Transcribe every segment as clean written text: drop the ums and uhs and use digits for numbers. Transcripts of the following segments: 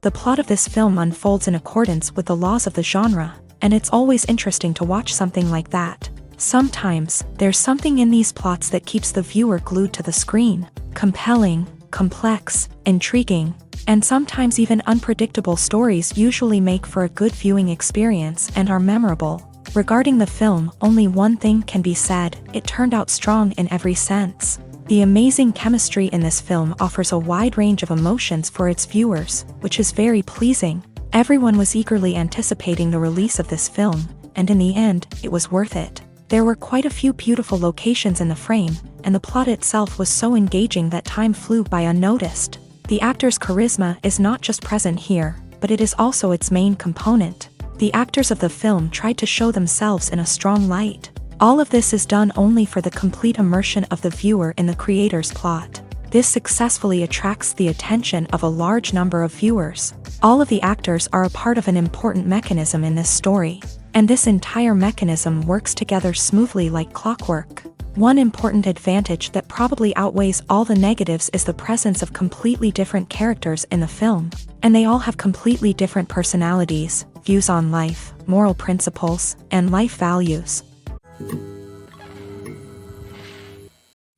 The plot of this film unfolds in accordance with the laws of the genre, and it's always interesting to watch something like that. Sometimes, there's something in these plots that keeps the viewer glued to the screen. Compelling, complex, intriguing, and sometimes even unpredictable stories usually make for a good viewing experience and are memorable. Regarding the film, only one thing can be said: it turned out strong in every sense. The amazing chemistry in this film offers a wide range of emotions for its viewers, which is very pleasing. Everyone was eagerly anticipating the release of this film, and in the end, it was worth it. There were quite a few beautiful locations in the frame, and the plot itself was so engaging that time flew by unnoticed. The actor's charisma is not just present here, but it is also its main component. The actors of the film tried to show themselves in a strong light. All of this is done only for the complete immersion of the viewer in the creator's plot. This successfully attracts the attention of a large number of viewers. All of the actors are a part of an important mechanism in this story, and this entire mechanism works together smoothly like clockwork. One important advantage that probably outweighs all the negatives is the presence of completely different characters in the film, and they all have completely different personalities, views on life, moral principles, and life values.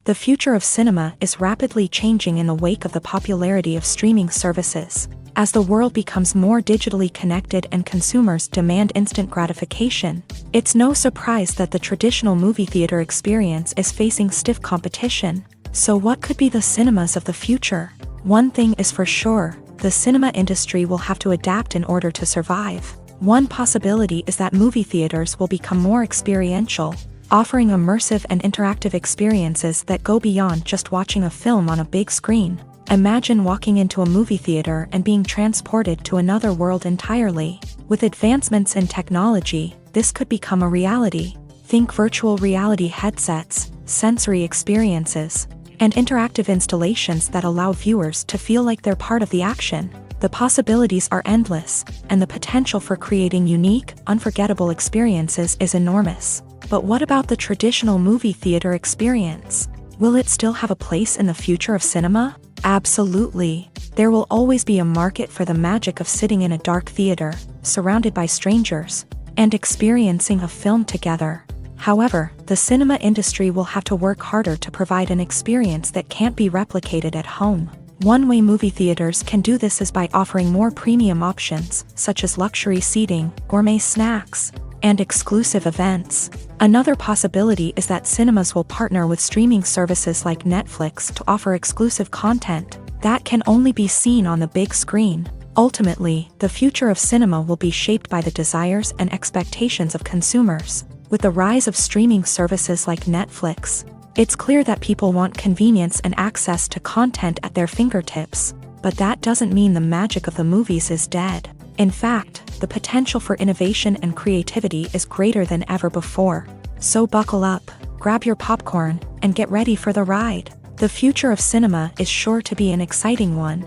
The future of cinema is rapidly changing in the wake of the popularity of streaming services. As the world becomes more digitally connected and consumers demand instant gratification, it's no surprise that the traditional movie theater experience is facing stiff competition. So what could be the cinemas of the future? One thing is for sure: the cinema industry will have to adapt in order to survive. One possibility is that movie theaters will become more experiential, offering immersive and interactive experiences that go beyond just watching a film on a big screen. Imagine walking into a movie theater and being transported to another world entirely. With advancements in technology, this could become a reality. Think virtual reality headsets, sensory experiences, and interactive installations that allow viewers to feel like they're part of the action. The possibilities are endless, and the potential for creating unique, unforgettable experiences is enormous. But what about the traditional movie theater experience? Will it still have a place in the future of cinema? Absolutely. There will always be a market for the magic of sitting in a dark theater, surrounded by strangers, and experiencing a film together. However, the cinema industry will have to work harder to provide an experience that can't be replicated at home. One way movie theaters can do this is by offering more premium options, such as luxury seating, gourmet snacks, and exclusive events. Another possibility is that cinemas will partner with streaming services like Netflix to offer exclusive content that can only be seen on the big screen. Ultimately, the future of cinema will be shaped by the desires and expectations of consumers. With the rise of streaming services like Netflix, it's clear that people want convenience and access to content at their fingertips. But that doesn't mean the magic of the movies is dead. In fact, the potential for innovation and creativity is greater than ever before. So buckle up, grab your popcorn, and get ready for the ride. The future of cinema is sure to be an exciting one.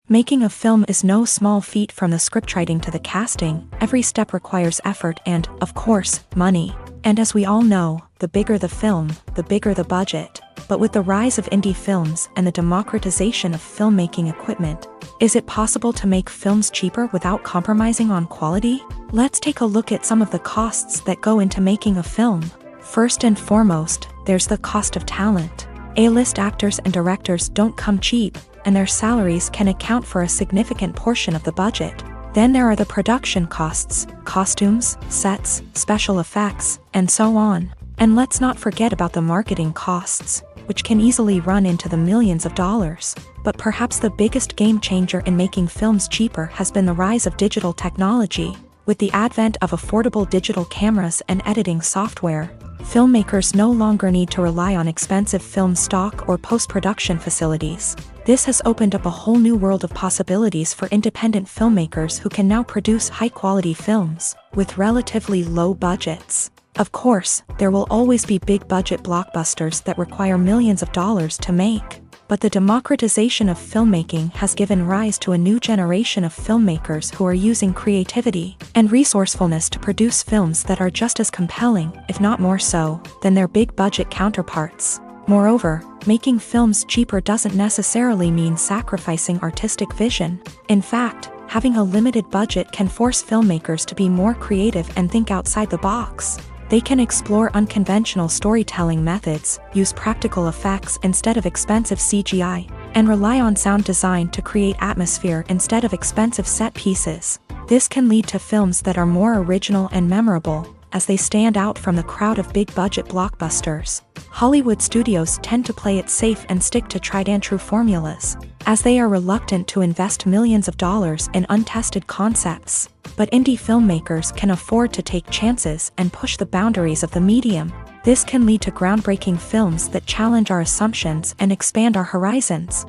Making a film is no small feat. From the scriptwriting to the casting, every step requires effort and, of course, money. And as we all know, the bigger the film, the bigger the budget. But with the rise of indie films and the democratization of filmmaking equipment, is it possible to make films cheaper without compromising on quality? Let's take a look at some of the costs that go into making a film. First and foremost, there's the cost of talent. A-list actors and directors don't come cheap, and their salaries can account for a significant portion of the budget. Then there are the production costs, costumes, sets, special effects, and so on. And let's not forget about the marketing costs, which can easily run into the millions of dollars. But perhaps the biggest game changer in making films cheaper has been the rise of digital technology. With the advent of affordable digital cameras and editing software, filmmakers no longer need to rely on expensive film stock or post-production facilities. This has opened up a whole new world of possibilities for independent filmmakers who can now produce high-quality films with relatively low budgets. Of course, there will always be big-budget blockbusters that require millions of dollars to make. But the democratization of filmmaking has given rise to a new generation of filmmakers who are using creativity and resourcefulness to produce films that are just as compelling, if not more so, than their big-budget counterparts. Moreover, making films cheaper doesn't necessarily mean sacrificing artistic vision. In fact, having a limited budget can force filmmakers to be more creative and think outside the box. They can explore unconventional storytelling methods, use practical effects instead of expensive CGI, and rely on sound design to create atmosphere instead of expensive set pieces. This can lead to films that are more original and memorable, as they stand out from the crowd of big-budget blockbusters. Hollywood studios tend to play it safe and stick to tried-and-true formulas, as they are reluctant to invest millions of dollars in untested concepts. But indie filmmakers can afford to take chances and push the boundaries of the medium. This can lead to groundbreaking films that challenge our assumptions and expand our horizons.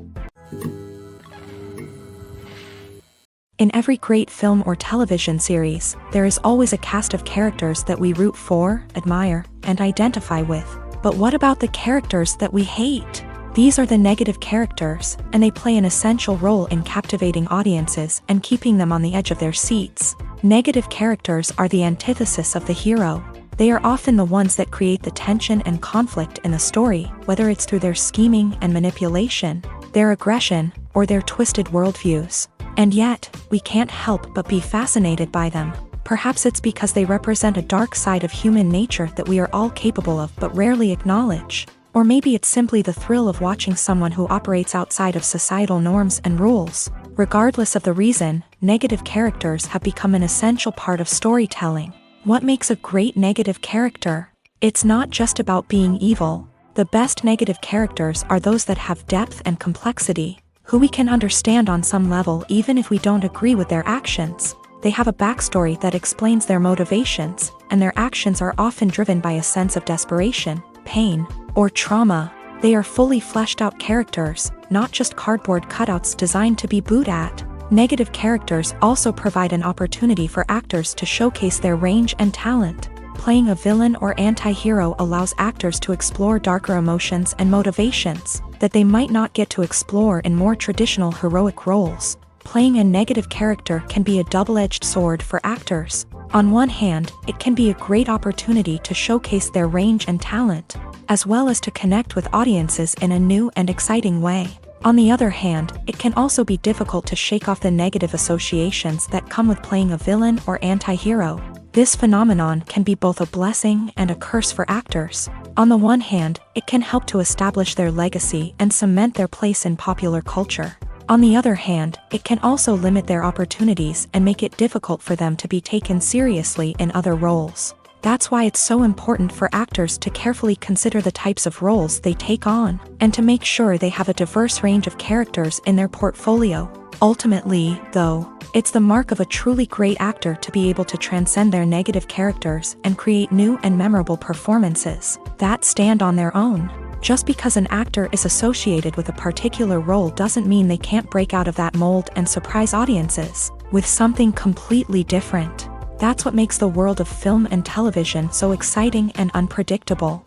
In every great film or television series, there is always a cast of characters that we root for, admire, and identify with. But what about the characters that we hate? These are the negative characters, and they play an essential role in captivating audiences and keeping them on the edge of their seats. Negative characters are the antithesis of the hero. They are often the ones that create the tension and conflict in the story, whether it's through their scheming and manipulation, their aggression, or their twisted worldviews. And yet, we can't help but be fascinated by them. Perhaps it's because they represent a dark side of human nature that we are all capable of but rarely acknowledge. Or maybe it's simply the thrill of watching someone who operates outside of societal norms and rules. Regardless of the reason, negative characters have become an essential part of storytelling. What makes a great negative character? It's not just about being evil. The best negative characters are those that have depth and complexity, who we can understand on some level even if we don't agree with their actions. They have a backstory that explains their motivations, and their actions are often driven by a sense of desperation, pain, or trauma. They are fully fleshed out characters, not just cardboard cutouts designed to be booed at. Negative characters also provide an opportunity for actors to showcase their range and talent. Playing a villain or anti-hero allows actors to explore darker emotions and motivations that they might not get to explore in more traditional heroic roles. Playing a negative character can be a double-edged sword for actors. On one hand, it can be a great opportunity to showcase their range and talent, as well as to connect with audiences in a new and exciting way. On the other hand, it can also be difficult to shake off the negative associations that come with playing a villain or anti-hero. This phenomenon can be both a blessing and a curse for actors. On the one hand, it can help to establish their legacy and cement their place in popular culture. On the other hand, it can also limit their opportunities and make it difficult for them to be taken seriously in other roles. That's why it's so important for actors to carefully consider the types of roles they take on, and to make sure they have a diverse range of characters in their portfolio. Ultimately, though, it's the mark of a truly great actor to be able to transcend their negative characters and create new and memorable performances that stand on their own. Just because an actor is associated with a particular role doesn't mean they can't break out of that mold and surprise audiences with something completely different. That's what makes the world of film and television so exciting and unpredictable.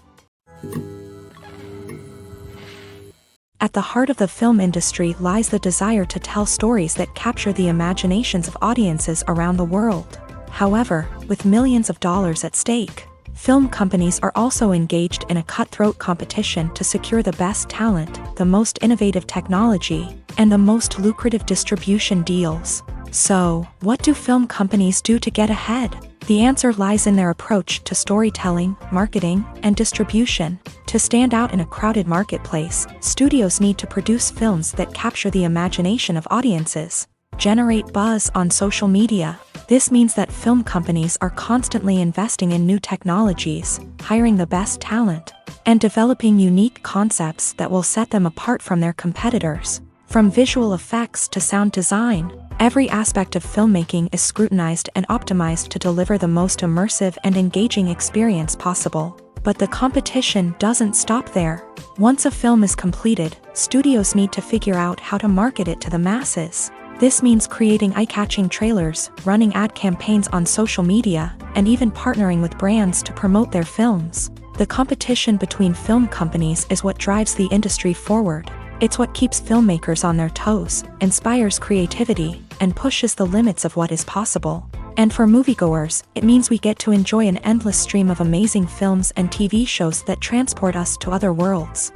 At the heart of the film industry lies the desire to tell stories that capture the imaginations of audiences around the world. However, with millions of dollars at stake, film companies are also engaged in a cutthroat competition to secure the best talent, the most innovative technology, and the most lucrative distribution deals. So, what do film companies do to get ahead? The answer lies in their approach to storytelling, marketing, and distribution. To stand out in a crowded marketplace, studios need to produce films that capture the imagination of audiences, generate buzz on social media. This means that film companies are constantly investing in new technologies, hiring the best talent, and developing unique concepts that will set them apart from their competitors. From visual effects to sound design, every aspect of filmmaking is scrutinized and optimized to deliver the most immersive and engaging experience possible. But the competition doesn't stop there. Once a film is completed, studios need to figure out how to market it to the masses. This means creating eye-catching trailers, running ad campaigns on social media, and even partnering with brands to promote their films. The competition between film companies is what drives the industry forward. It's what keeps filmmakers on their toes, inspires creativity, and pushes the limits of what is possible. And for moviegoers, it means we get to enjoy an endless stream of amazing films and TV shows that transport us to other worlds.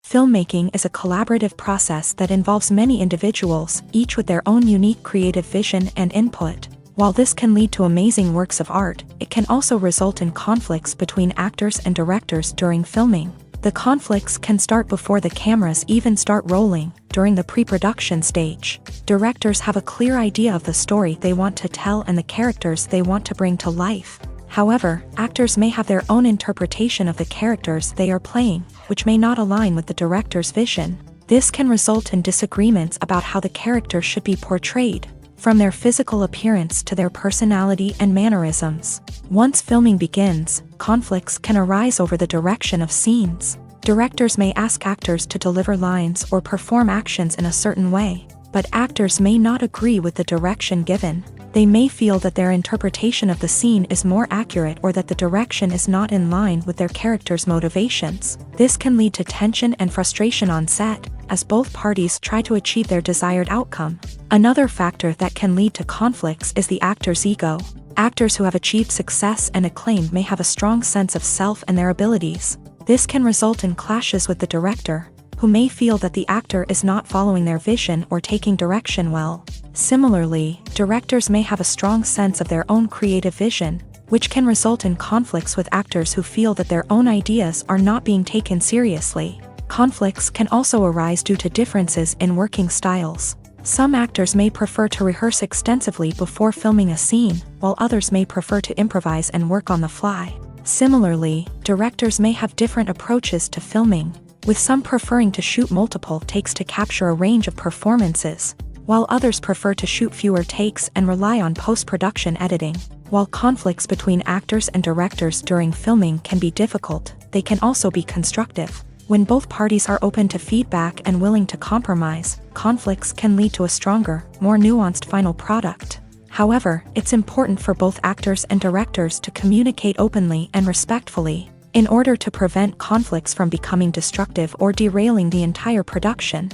Filmmaking is a collaborative process that involves many individuals, each with their own unique creative vision and input. While this can lead to amazing works of art, it can also result in conflicts between actors and directors during filming. The conflicts can start before the cameras even start rolling, during the pre-production stage. Directors have a clear idea of the story they want to tell and the characters they want to bring to life. However, actors may have their own interpretation of the characters they are playing, which may not align with the director's vision. This can result in disagreements about how the character should be portrayed, from their physical appearance to their personality and mannerisms. Once filming begins, conflicts can arise over the direction of scenes. Directors may ask actors to deliver lines or perform actions in a certain way, but actors may not agree with the direction given. They may feel that their interpretation of the scene is more accurate or that the direction is not in line with their character's motivations. This can lead to tension and frustration on set, as both parties try to achieve their desired outcome. Another factor that can lead to conflicts is the actor's ego. Actors who have achieved success and acclaim may have a strong sense of self and their abilities. This can result in clashes with the director, who may feel that the actor is not following their vision or taking direction well. Similarly, directors may have a strong sense of their own creative vision, which can result in conflicts with actors who feel that their own ideas are not being taken seriously. Conflicts can also arise due to differences in working styles. Some actors may prefer to rehearse extensively before filming a scene, while others may prefer to improvise and work on the fly. Similarly, directors may have different approaches to filming, with some preferring to shoot multiple takes to capture a range of performances, while others prefer to shoot fewer takes and rely on post-production editing. While conflicts between actors and directors during filming can be difficult, they can also be constructive. When both parties are open to feedback and willing to compromise, conflicts can lead to a stronger, more nuanced final product. However, it's important for both actors and directors to communicate openly and respectfully, in order to prevent conflicts from becoming destructive or derailing the entire production.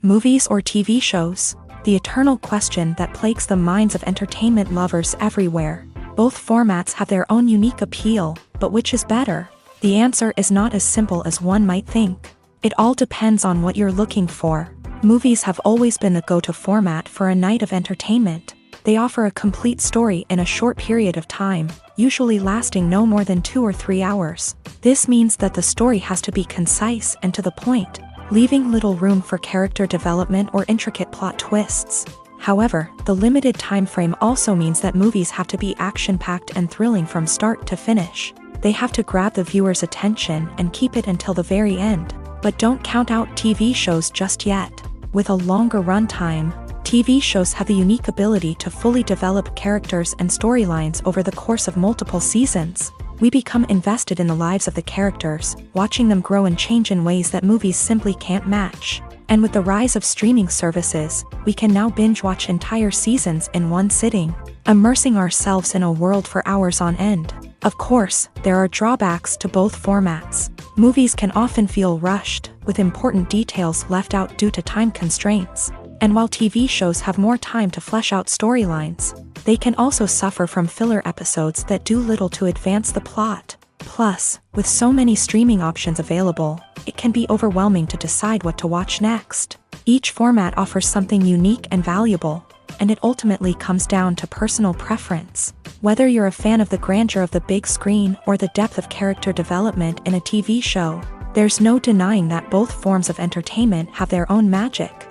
Movies or TV shows? The eternal question that plagues the minds of entertainment lovers everywhere. Both formats have their own unique appeal, but which is better? The answer is not as simple as one might think. It all depends on what you're looking for. Movies have always been the go-to format for a night of entertainment. They offer a complete story in a short period of time, usually lasting no more than 2 or 3 hours. This means that the story has to be concise and to the point, leaving little room for character development or intricate plot twists. However, the limited time frame also means that movies have to be action-packed and thrilling from start to finish. They have to grab the viewer's attention and keep it until the very end. But don't count out TV shows just yet. With a longer runtime, TV shows have the unique ability to fully develop characters and storylines over the course of multiple seasons. We become invested in the lives of the characters, watching them grow and change in ways that movies simply can't match. And with the rise of streaming services, we can now binge-watch entire seasons in one sitting, immersing ourselves in a world for hours on end. Of course, there are drawbacks to both formats. Movies can often feel rushed, with important details left out due to time constraints. And while TV shows have more time to flesh out storylines, they can also suffer from filler episodes that do little to advance the plot. Plus, with so many streaming options available, it can be overwhelming to decide what to watch next. Each format offers something unique and valuable, and it ultimately comes down to personal preference. Whether you're a fan of the grandeur of the big screen or the depth of character development in a TV show, there's no denying that both forms of entertainment have their own magic.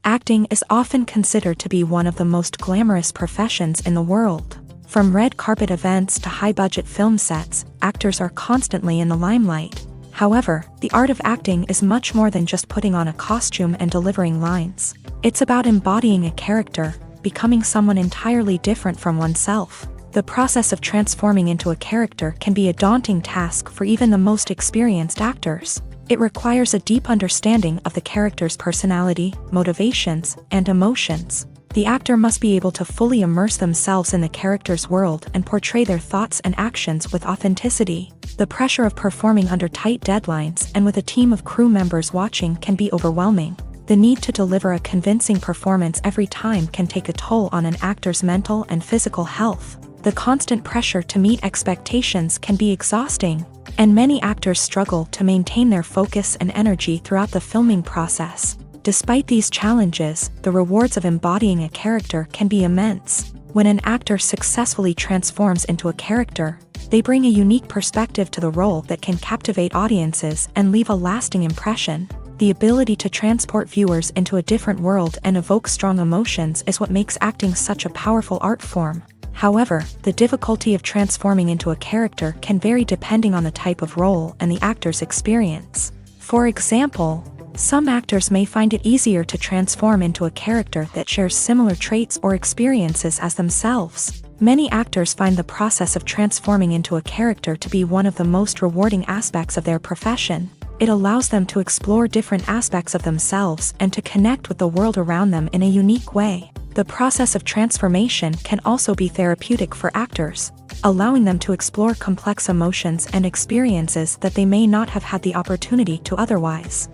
Acting is often considered to be one of the most glamorous professions in the world. From red carpet events to high-budget film sets, actors are constantly in the limelight. However, the art of acting is much more than just putting on a costume and delivering lines. It's about embodying a character, becoming someone entirely different from oneself. The process of transforming into a character can be a daunting task for even the most experienced actors. It requires a deep understanding of the character's personality, motivations, and emotions. The actor must be able to fully immerse themselves in the character's world and portray their thoughts and actions with authenticity. The pressure of performing under tight deadlines and with a team of crew members watching can be overwhelming. The need to deliver a convincing performance every time can take a toll on an actor's mental and physical health. The constant pressure to meet expectations can be exhausting, and many actors struggle to maintain their focus and energy throughout the filming process. Despite these challenges, the rewards of embodying a character can be immense. When an actor successfully transforms into a character, they bring a unique perspective to the role that can captivate audiences and leave a lasting impression. The ability to transport viewers into a different world and evoke strong emotions is what makes acting such a powerful art form. However, the difficulty of transforming into a character can vary depending on the type of role and the actor's experience. For example, some actors may find it easier to transform into a character that shares similar traits or experiences as themselves. Many actors find the process of transforming into a character to be one of the most rewarding aspects of their profession. It allows them to explore different aspects of themselves and to connect with the world around them in a unique way. The process of transformation can also be therapeutic for actors, allowing them to explore complex emotions and experiences that they may not have had the opportunity to otherwise.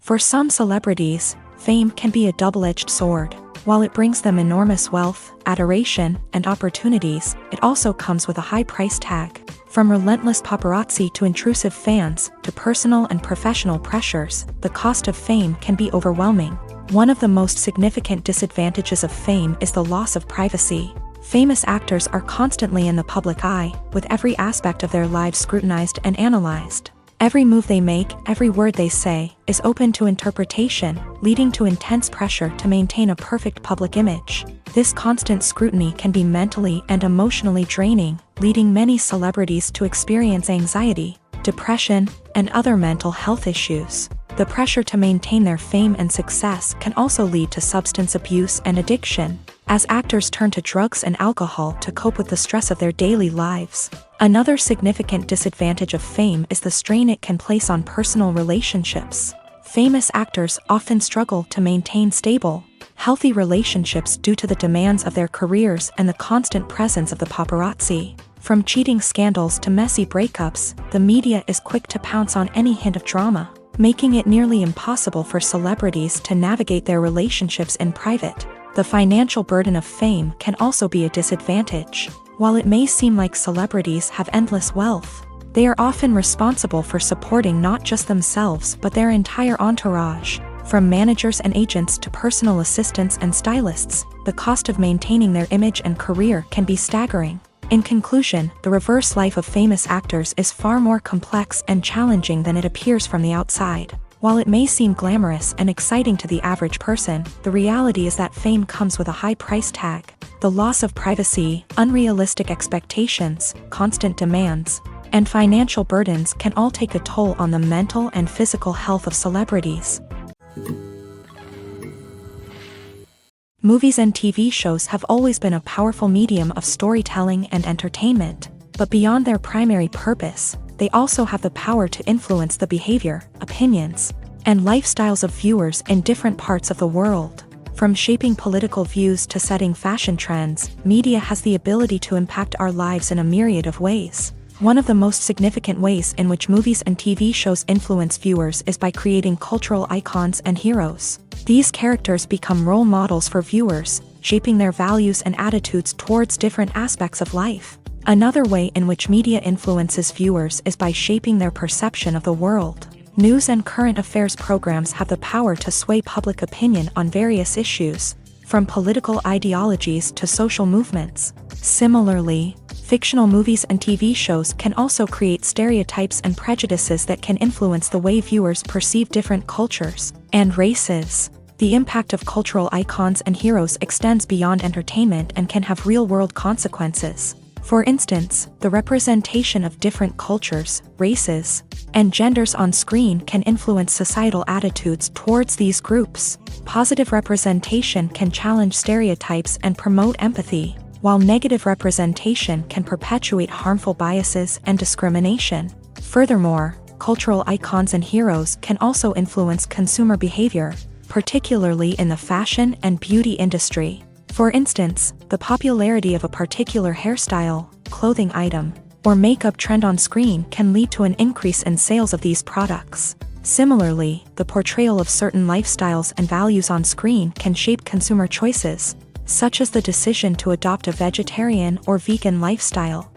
For some celebrities, fame can be a double-edged sword. While it brings them enormous wealth, adoration, and opportunities, it also comes with a high price tag. From relentless paparazzi to intrusive fans, to personal and professional pressures, the cost of fame can be overwhelming. One of the most significant disadvantages of fame is the loss of privacy. Famous actors are constantly in the public eye, with every aspect of their lives scrutinized and analyzed. Every move they make, every word they say, is open to interpretation, leading to intense pressure to maintain a perfect public image. This constant scrutiny can be mentally and emotionally draining, leading many celebrities to experience anxiety, depression, and other mental health issues. The pressure to maintain their fame and success can also lead to substance abuse and addiction, as actors turn to drugs and alcohol to cope with the stress of their daily lives. Another significant disadvantage of fame is the strain it can place on personal relationships. Famous actors often struggle to maintain stable, healthy relationships due to the demands of their careers and the constant presence of the paparazzi. From cheating scandals to messy breakups, the media is quick to pounce on any hint of drama, making it nearly impossible for celebrities to navigate their relationships in private. The financial burden of fame can also be a disadvantage. While it may seem like celebrities have endless wealth, they are often responsible for supporting not just themselves but their entire entourage. From managers and agents to personal assistants and stylists, the cost of maintaining their image and career can be staggering. In conclusion, the reverse life of famous actors is far more complex and challenging than it appears from the outside. While it may seem glamorous and exciting to the average person, the reality is that fame comes with a high price tag. The loss of privacy, unrealistic expectations, constant demands, and financial burdens can all take a toll on the mental and physical health of celebrities. Movies and TV shows have always been a powerful medium of storytelling and entertainment, but beyond their primary purpose, they also have the power to influence the behavior, opinions, and lifestyles of viewers in different parts of the world. From shaping political views to setting fashion trends, media has the ability to impact our lives in a myriad of ways. One of the most significant ways in which movies and TV shows influence viewers is by creating cultural icons and heroes. These characters become role models for viewers, shaping their values and attitudes towards different aspects of life. Another way in which media influences viewers is by shaping their perception of the world. News and current affairs programs have the power to sway public opinion on various issues, from political ideologies to social movements. Similarly, fictional movies and TV shows can also create stereotypes and prejudices that can influence the way viewers perceive different cultures and races. The impact of cultural icons and heroes extends beyond entertainment and can have real-world consequences. For instance, the representation of different cultures, races, and genders on screen can influence societal attitudes towards these groups. Positive representation can challenge stereotypes and promote empathy, while negative representation can perpetuate harmful biases and discrimination. Furthermore, cultural icons and heroes can also influence consumer behavior. particularly in the fashion and beauty industry. For instance, the popularity of a particular hairstyle, clothing item, or makeup trend on screen can lead to an increase in sales of these products. Similarly, the portrayal of certain lifestyles and values on screen can shape consumer choices, such as the decision to adopt a vegetarian or vegan lifestyle.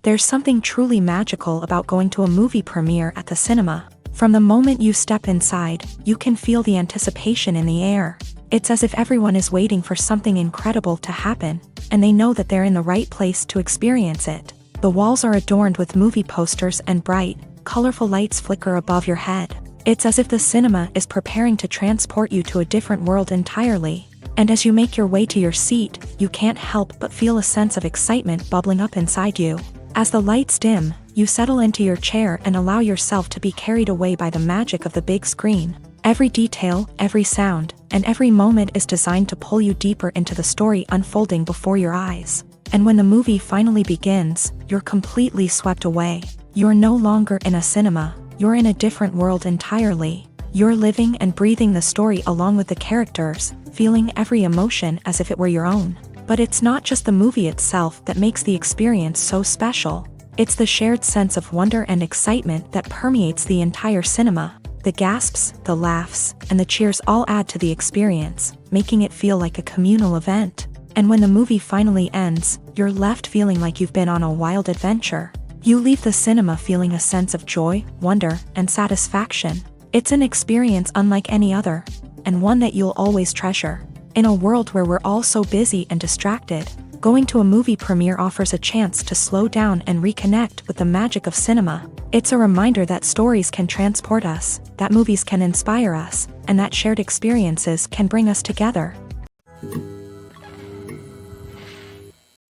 There's something truly magical about going to a movie premiere at the cinema. From the moment you step inside, you can feel the anticipation in the air. It's as if everyone is waiting for something incredible to happen, and they know that they're in the right place to experience it. The walls are adorned with movie posters and bright, colorful lights flicker above your head. It's as if the cinema is preparing to transport you to a different world entirely. And as you make your way to your seat, you can't help but feel a sense of excitement bubbling up inside you. As the lights dim, you settle into your chair and allow yourself to be carried away by the magic of the big screen. Every detail, every sound, and every moment is designed to pull you deeper into the story unfolding before your eyes. And when the movie finally begins, you're completely swept away. You're no longer in a cinema, you're in a different world entirely. You're living and breathing the story along with the characters, feeling every emotion as if it were your own. But it's not just the movie itself that makes the experience so special. It's the shared sense of wonder and excitement that permeates the entire cinema. The gasps, the laughs, and the cheers all add to the experience, making it feel like a communal event. And when the movie finally ends, you're left feeling like you've been on a wild adventure. You leave the cinema feeling a sense of joy, wonder, and satisfaction. It's an experience unlike any other, and one that you'll always treasure. In a world where we're all so busy and distracted, going to a movie premiere offers a chance to slow down and reconnect with the magic of cinema. It's a reminder that stories can transport us, that movies can inspire us, and that shared experiences can bring us together.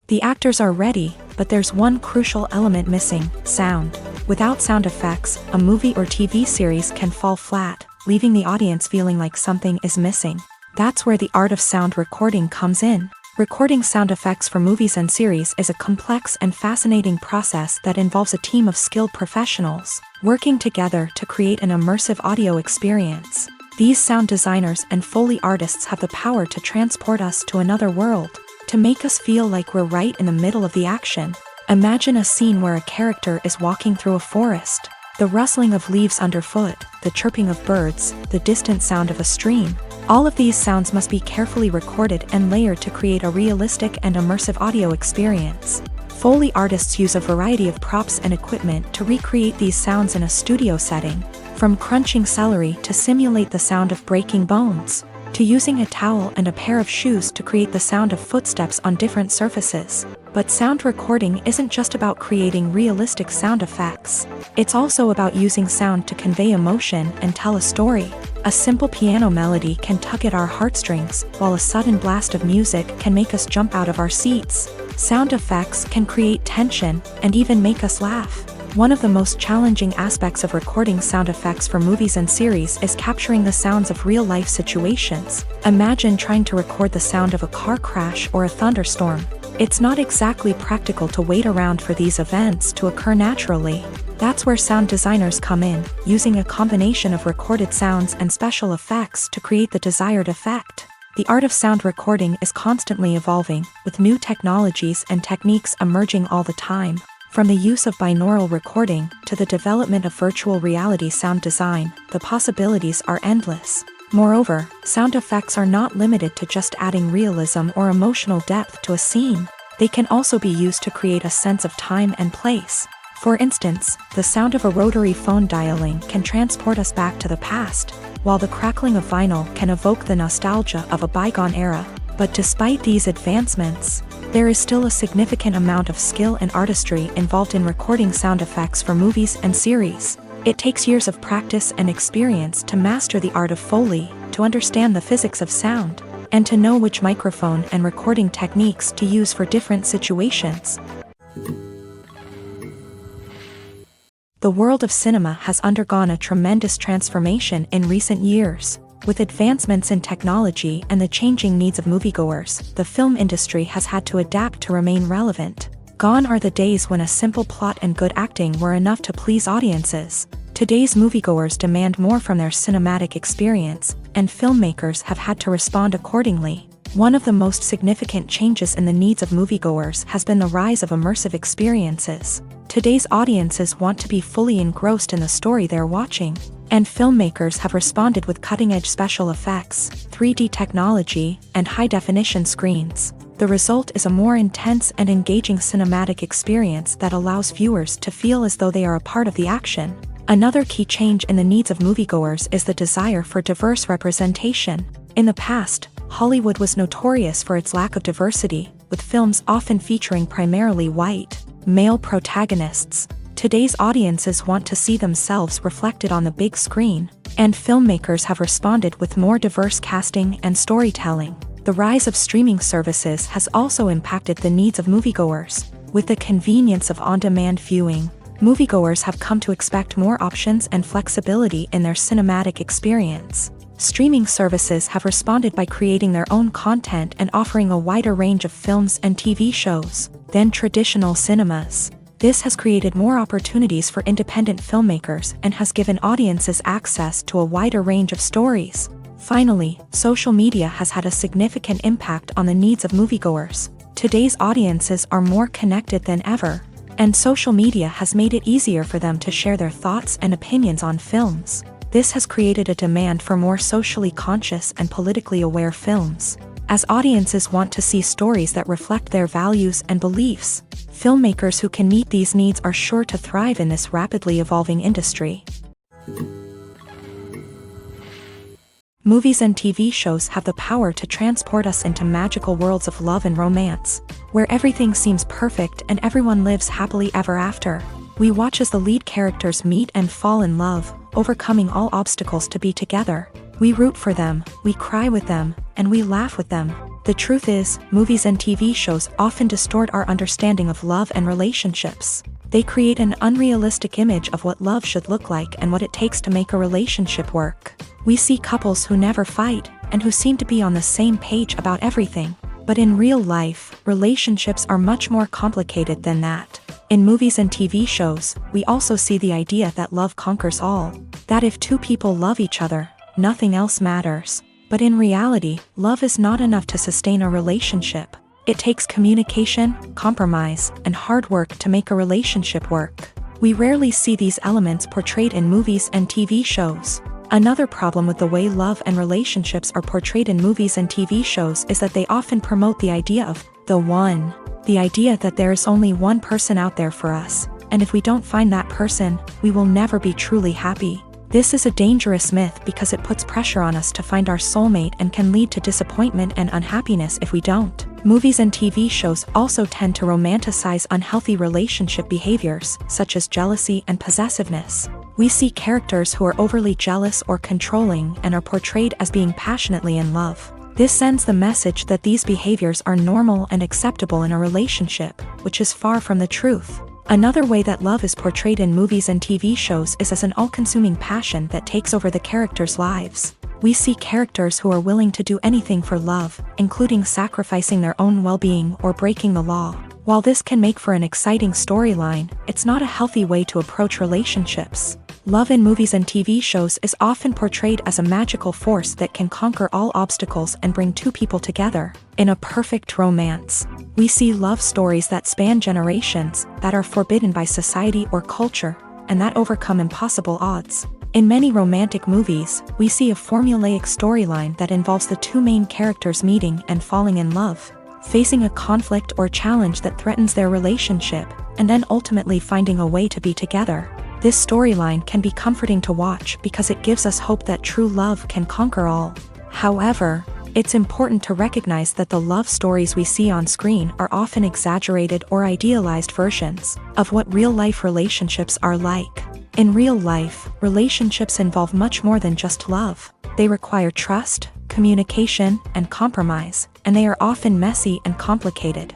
The actors are ready, but there's one crucial element missing: sound. Without sound effects, a movie or TV series can fall flat, leaving the audience feeling like something is missing. That's where the art of sound recording comes in. Recording sound effects for movies and series is a complex and fascinating process that involves a team of skilled professionals working together to create an immersive audio experience. These sound designers and Foley artists have the power to transport us to another world, to make us feel like we're right in the middle of the action. Imagine a scene where a character is walking through a forest. The rustling of leaves underfoot, the chirping of birds, the distant sound of a stream. All of these sounds must be carefully recorded and layered to create a realistic and immersive audio experience. Foley artists use a variety of props and equipment to recreate these sounds in a studio setting, from crunching celery to simulate the sound of breaking bones, to using a towel and a pair of shoes to create the sound of footsteps on different surfaces. But sound recording isn't just about creating realistic sound effects. It's also about using sound to convey emotion and tell a story. A simple piano melody can tug at our heartstrings, while a sudden blast of music can make us jump out of our seats. Sound effects can create tension and even make us laugh. One of the most challenging aspects of recording sound effects for movies and series is capturing the sounds of real-life situations. Imagine trying to record the sound of a car crash or a thunderstorm. It's not exactly practical to wait around for these events to occur naturally. That's where sound designers come in, using a combination of recorded sounds and special effects to create the desired effect. The art of sound recording is constantly evolving, with new technologies and techniques emerging all the time. From the use of binaural recording to the development of virtual reality sound design, the possibilities are endless. Moreover, sound effects are not limited to just adding realism or emotional depth to a scene. They can also be used to create a sense of time and place. For instance, the sound of a rotary phone dialing can transport us back to the past, while the crackling of vinyl can evoke the nostalgia of a bygone era. But despite these advancements, there is still a significant amount of skill and artistry involved in recording sound effects for movies and series. It takes years of practice and experience to master the art of Foley, to understand the physics of sound, and to know which microphone and recording techniques to use for different situations. The world of cinema has undergone a tremendous transformation in recent years. With advancements in technology and the changing needs of moviegoers, the film industry has had to adapt to remain relevant. Gone are the days when a simple plot and good acting were enough to please audiences. Today's moviegoers demand more from their cinematic experience, and filmmakers have had to respond accordingly. One of the most significant changes in the needs of moviegoers has been the rise of immersive experiences. Today's audiences want to be fully engrossed in the story they're watching, and filmmakers have responded with cutting-edge special effects, 3D technology, and high-definition screens. The result is a more intense and engaging cinematic experience that allows viewers to feel as though they are a part of the action. Another key change in the needs of moviegoers is the desire for diverse representation. In the past, Hollywood was notorious for its lack of diversity, with films often featuring primarily white, male protagonists. Today's audiences want to see themselves reflected on the big screen, and filmmakers have responded with more diverse casting and storytelling. The rise of streaming services has also impacted the needs of moviegoers. With the convenience of on-demand viewing, moviegoers have come to expect more options and flexibility in their cinematic experience. Streaming services have responded by creating their own content and offering a wider range of films and TV shows than traditional cinemas. This has created more opportunities for independent filmmakers and has given audiences access to a wider range of stories. Finally, social media has had a significant impact on the needs of moviegoers. Today's audiences are more connected than ever, and social media has made it easier for them to share their thoughts and opinions on films. This has created a demand for more socially conscious and politically aware films. As audiences want to see stories that reflect their values and beliefs, filmmakers who can meet these needs are sure to thrive in this rapidly evolving industry. Movies and TV shows have the power to transport us into magical worlds of love and romance, where everything seems perfect and everyone lives happily ever after. We watch as the lead characters meet and fall in love, overcoming all obstacles to be together. We root for them, we cry with them, and we laugh with them. The truth is, movies and TV shows often distort our understanding of love and relationships. They create an unrealistic image of what love should look like and what it takes to make a relationship work. We see couples who never fight, and who seem to be on the same page about everything. But in real life, relationships are much more complicated than that. In movies and TV shows, we also see the idea that love conquers all. That if two people love each other, nothing else matters. But in reality, love is not enough to sustain a relationship. It takes communication, compromise, and hard work to make a relationship work. We rarely see these elements portrayed in movies and TV shows. Another problem with the way love and relationships are portrayed in movies and TV shows is that they often promote the idea of the one. The idea that there is only one person out there for us, and if we don't find that person, we will never be truly happy. This is a dangerous myth because it puts pressure on us to find our soulmate and can lead to disappointment and unhappiness if we don't. Movies and TV shows also tend to romanticize unhealthy relationship behaviors, such as jealousy and possessiveness. We see characters who are overly jealous or controlling and are portrayed as being passionately in love. This sends the message that these behaviors are normal and acceptable in a relationship, which is far from the truth. Another way that love is portrayed in movies and TV shows is as an all-consuming passion that takes over the characters' lives. We see characters who are willing to do anything for love, including sacrificing their own well-being or breaking the law. While this can make for an exciting storyline, it's not a healthy way to approach relationships. Love in movies and TV shows is often portrayed as a magical force that can conquer all obstacles and bring two people together in a perfect romance. We see love stories that span generations, that are forbidden by society or culture, and that overcome impossible odds. In many romantic movies, we see a formulaic storyline that involves the two main characters meeting and falling in love, facing a conflict or challenge that threatens their relationship, and then ultimately finding a way to be together. This storyline can be comforting to watch because it gives us hope that true love can conquer all. However, it's important to recognize that the love stories we see on screen are often exaggerated or idealized versions of what real-life relationships are like. In real life, relationships involve much more than just love. They require trust, communication, and compromise, and they are often messy and complicated.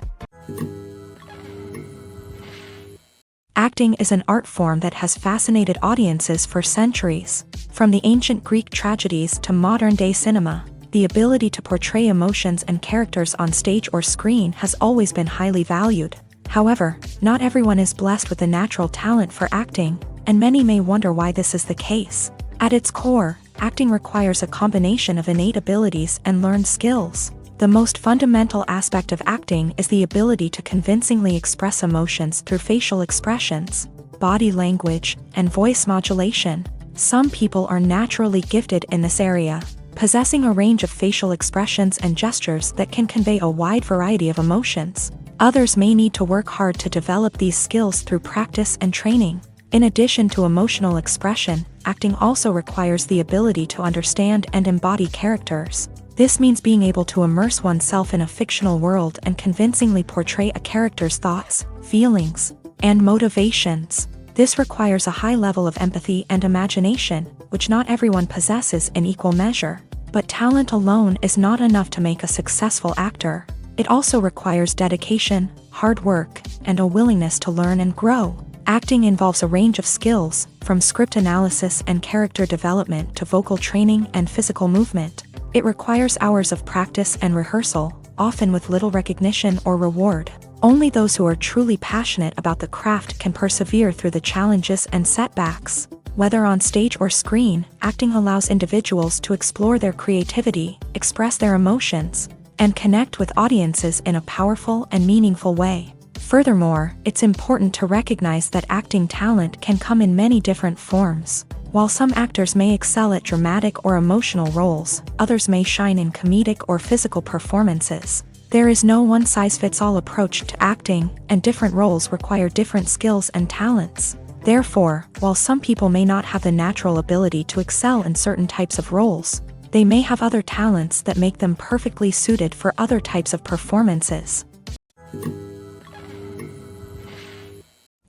Acting is an art form that has fascinated audiences for centuries. From the ancient Greek tragedies to modern-day cinema, the ability to portray emotions and characters on stage or screen has always been highly valued. However, not everyone is blessed with the natural talent for acting, and many may wonder why this is the case. At its core, acting requires a combination of innate abilities and learned skills. The most fundamental aspect of acting is the ability to convincingly express emotions through facial expressions, body language, and voice modulation. Some people are naturally gifted in this area, possessing a range of facial expressions and gestures that can convey a wide variety of emotions. Others may need to work hard to develop these skills through practice and training. In addition to emotional expression, acting also requires the ability to understand and embody characters. This means being able to immerse oneself in a fictional world and convincingly portray a character's thoughts, feelings, and motivations. This requires a high level of empathy and imagination, which not everyone possesses in equal measure. But talent alone is not enough to make a successful actor. It also requires dedication, hard work, and a willingness to learn and grow. Acting involves a range of skills, from script analysis and character development to vocal training and physical movement. It requires hours of practice and rehearsal, often with little recognition or reward. Only those who are truly passionate about the craft can persevere through the challenges and setbacks. Whether on stage or screen, acting allows individuals to explore their creativity, express their emotions, and connect with audiences in a powerful and meaningful way. Furthermore, it's important to recognize that acting talent can come in many different forms. While some actors may excel at dramatic or emotional roles, others may shine in comedic or physical performances. There is no one-size-fits-all approach to acting, and different roles require different skills and talents. Therefore, while some people may not have the natural ability to excel in certain types of roles, they may have other talents that make them perfectly suited for other types of performances.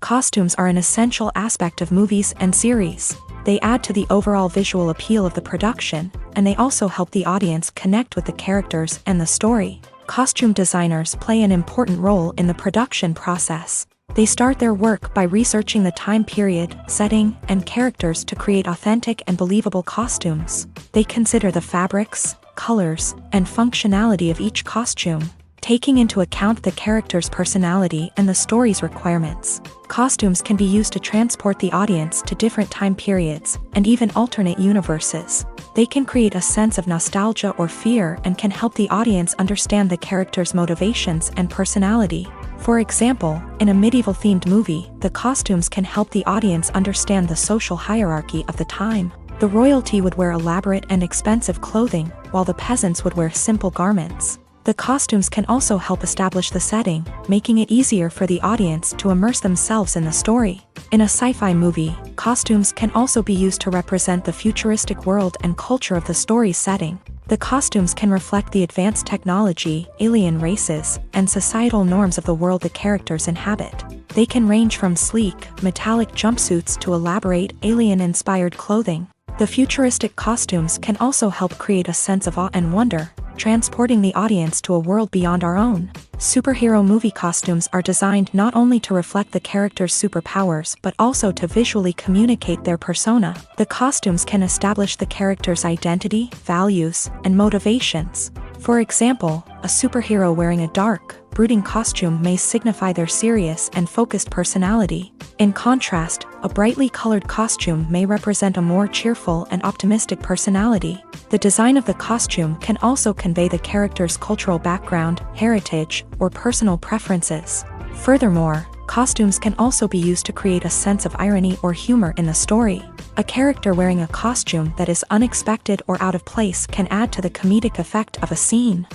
Costumes are an essential aspect of movies and series. They add to the overall visual appeal of the production, and they also help the audience connect with the characters and the story. Costume designers play an important role in the production process. They start their work by researching the time period, setting, and characters to create authentic and believable costumes. They consider the fabrics, colors, and functionality of each costume, taking into account the character's personality and the story's requirements. Costumes can be used to transport the audience to different time periods, and even alternate universes. They can create a sense of nostalgia or fear and can help the audience understand the character's motivations and personality. For example, in a medieval-themed movie, the costumes can help the audience understand the social hierarchy of the time. The royalty would wear elaborate and expensive clothing, while the peasants would wear simple garments. The costumes can also help establish the setting, making it easier for the audience to immerse themselves in the story. In a sci-fi movie, costumes can also be used to represent the futuristic world and culture of the story's setting. The costumes can reflect the advanced technology, alien races, and societal norms of the world the characters inhabit. They can range from sleek, metallic jumpsuits to elaborate, alien-inspired clothing. The futuristic costumes can also help create a sense of awe and wonder, transporting the audience to a world beyond our own. Superhero movie costumes are designed not only to reflect the character's superpowers but also to visually communicate their persona. The costumes can establish the character's identity, values, and motivations. For example, a superhero wearing a dark, brooding costume may signify their serious and focused personality. In contrast, a brightly colored costume may represent a more cheerful and optimistic personality. The design of the costume can also convey the character's cultural background, heritage, or personal preferences. Furthermore, costumes can also be used to create a sense of irony or humor in the story. A character wearing a costume that is unexpected or out of place can add to the comedic effect of a scene.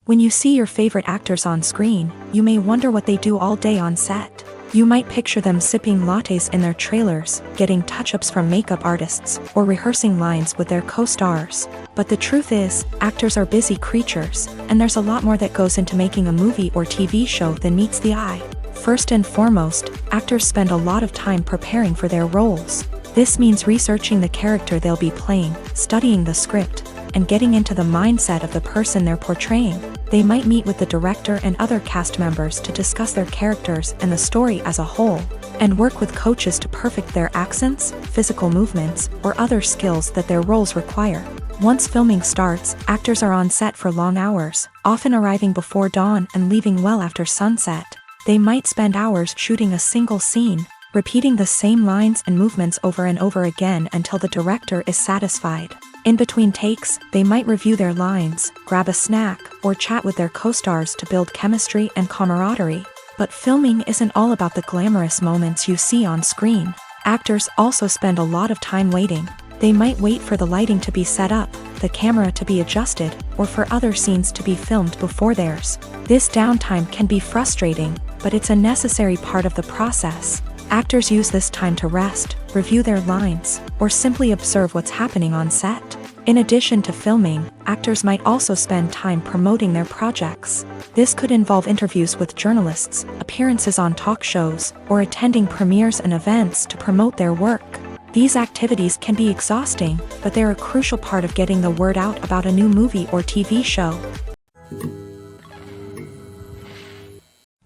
When you see your favorite actors on screen, you may wonder what they do all day on set. You might picture them sipping lattes in their trailers, getting touch-ups from makeup artists, or rehearsing lines with their co-stars. But the truth is, actors are busy creatures, and there's a lot more that goes into making a movie or TV show than meets the eye. First and foremost, actors spend a lot of time preparing for their roles. This means researching the character they'll be playing, studying the script, and getting into the mindset of the person they're portraying. They might meet with the director and other cast members to discuss their characters and the story as a whole, and work with coaches to perfect their accents, physical movements, or other skills that their roles require. Once filming starts, actors are on set for long hours, often arriving before dawn and leaving well after sunset. They might spend hours shooting a single scene, repeating the same lines and movements over and over again until the director is satisfied. In between takes, they might review their lines, grab a snack, or chat with their co-stars to build chemistry and camaraderie. But filming isn't all about the glamorous moments you see on screen. Actors also spend a lot of time waiting. They might wait for the lighting to be set up, the camera to be adjusted, or for other scenes to be filmed before theirs. This downtime can be frustrating, but it's a necessary part of the process. Actors use this time to rest, review their lines, or simply observe what's happening on set. In addition to filming, actors might also spend time promoting their projects. This could involve interviews with journalists, appearances on talk shows, or attending premieres and events to promote their work. These activities can be exhausting, but they're a crucial part of getting the word out about a new movie or TV show.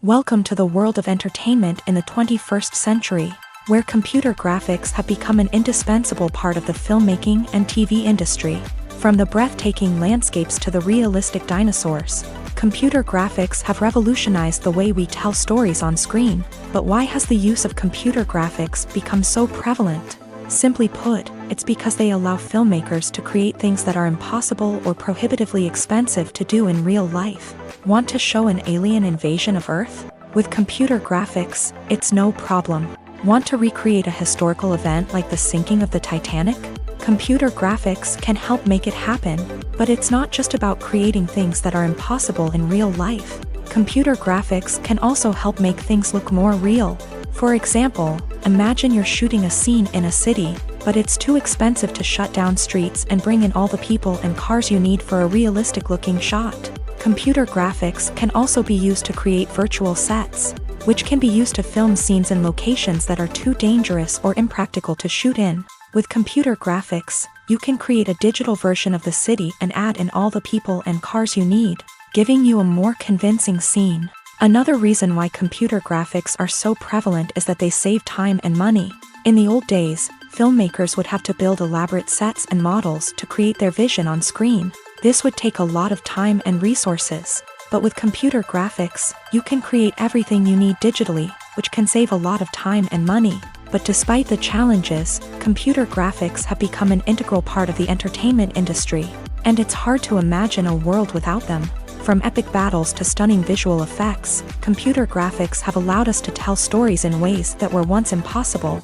Welcome to the world of entertainment in the 21st century, where computer graphics have become an indispensable part of the filmmaking and TV industry. From the breathtaking landscapes to the realistic dinosaurs, computer graphics have revolutionized the way we tell stories on screen. But why has the use of computer graphics become so prevalent? Simply put, it's because they allow filmmakers to create things that are impossible or prohibitively expensive to do in real life. Want to show an alien invasion of Earth? With computer graphics, it's no problem. Want to recreate a historical event like the sinking of the Titanic? Computer graphics can help make it happen, but it's not just about creating things that are impossible in real life. Computer graphics can also help make things look more real. For example, imagine you're shooting a scene in a city, but it's too expensive to shut down streets and bring in all the people and cars you need for a realistic-looking shot. Computer graphics can also be used to create virtual sets, which can be used to film scenes in locations that are too dangerous or impractical to shoot in. With computer graphics, you can create a digital version of the city and add in all the people and cars you need, giving you a more convincing scene. Another reason why computer graphics are so prevalent is that they save time and money. In the old days, filmmakers would have to build elaborate sets and models to create their vision on screen. This would take a lot of time and resources. But with computer graphics, you can create everything you need digitally, which can save a lot of time and money. But despite the challenges, computer graphics have become an integral part of the entertainment industry, and it's hard to imagine a world without them. From epic battles to stunning visual effects, computer graphics have allowed us to tell stories in ways that were once impossible.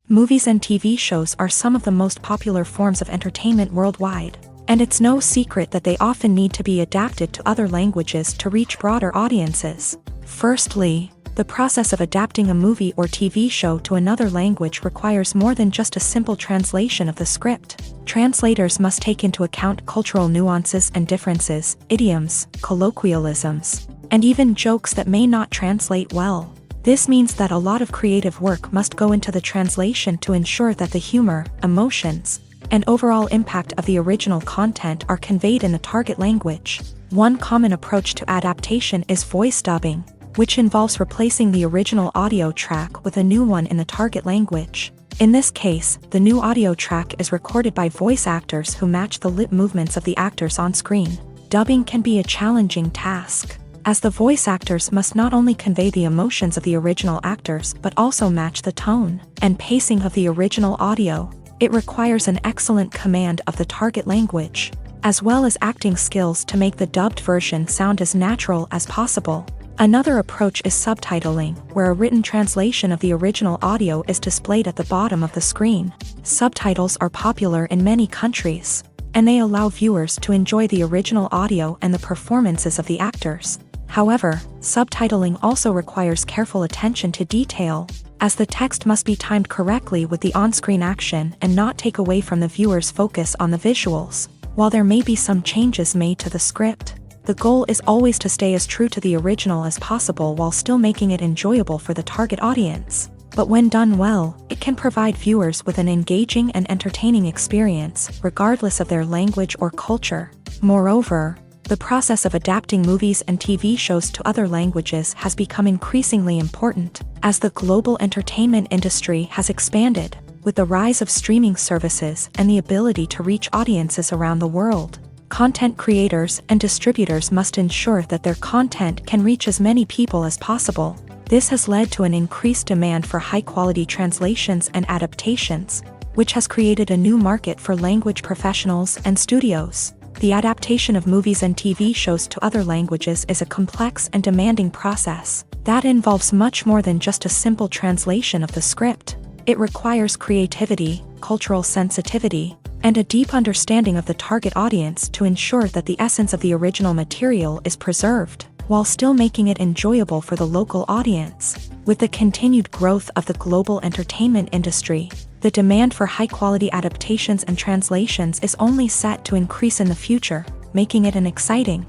Movies and TV shows are some of the most popular forms of entertainment worldwide, and it's no secret that they often need to be adapted to other languages to reach broader audiences. Firstly, the process of adapting a movie or TV show to another language requires more than just a simple translation of the script. Translators must take into account cultural nuances and differences, idioms, colloquialisms, and even jokes that may not translate well. This means that a lot of creative work must go into the translation to ensure that the humor, emotions, and overall impact of the original content are conveyed in the target language. One common approach to adaptation is voice dubbing, which involves replacing the original audio track with a new one in the target language. In this case, the new audio track is recorded by voice actors who match the lip movements of the actors on screen. Dubbing can be a challenging task, as the voice actors must not only convey the emotions of the original actors but also match the tone and pacing of the original audio. It requires an excellent command of the target language, as well as acting skills to make the dubbed version sound as natural as possible. Another approach is subtitling, where a written translation of the original audio is displayed at the bottom of the screen. Subtitles are popular in many countries, and they allow viewers to enjoy the original audio and the performances of the actors. However, subtitling also requires careful attention to detail, as the text must be timed correctly with the on-screen action and not take away from the viewer's focus on the visuals. While there may be some changes made to the script, the goal is always to stay as true to the original as possible while still making it enjoyable for the target audience. But when done well, it can provide viewers with an engaging and entertaining experience, regardless of their language or culture. Moreover, the process of adapting movies and TV shows to other languages has become increasingly important, as the global entertainment industry has expanded. With the rise of streaming services and the ability to reach audiences around the world, Content creators and distributors must ensure that their content can reach as many people as possible. This has led to an increased demand for high-quality translations and adaptations, which has created a new market for language professionals and studios. The adaptation of movies and TV shows to other languages is a complex and demanding process that involves much more than just a simple translation of the script. It requires creativity, cultural sensitivity, and a deep understanding of the target audience to ensure that the essence of the original material is preserved, while still making it enjoyable for the local audience. With the continued growth of the global entertainment industry, the demand for high-quality adaptations and translations is only set to increase in the future, making it an exciting.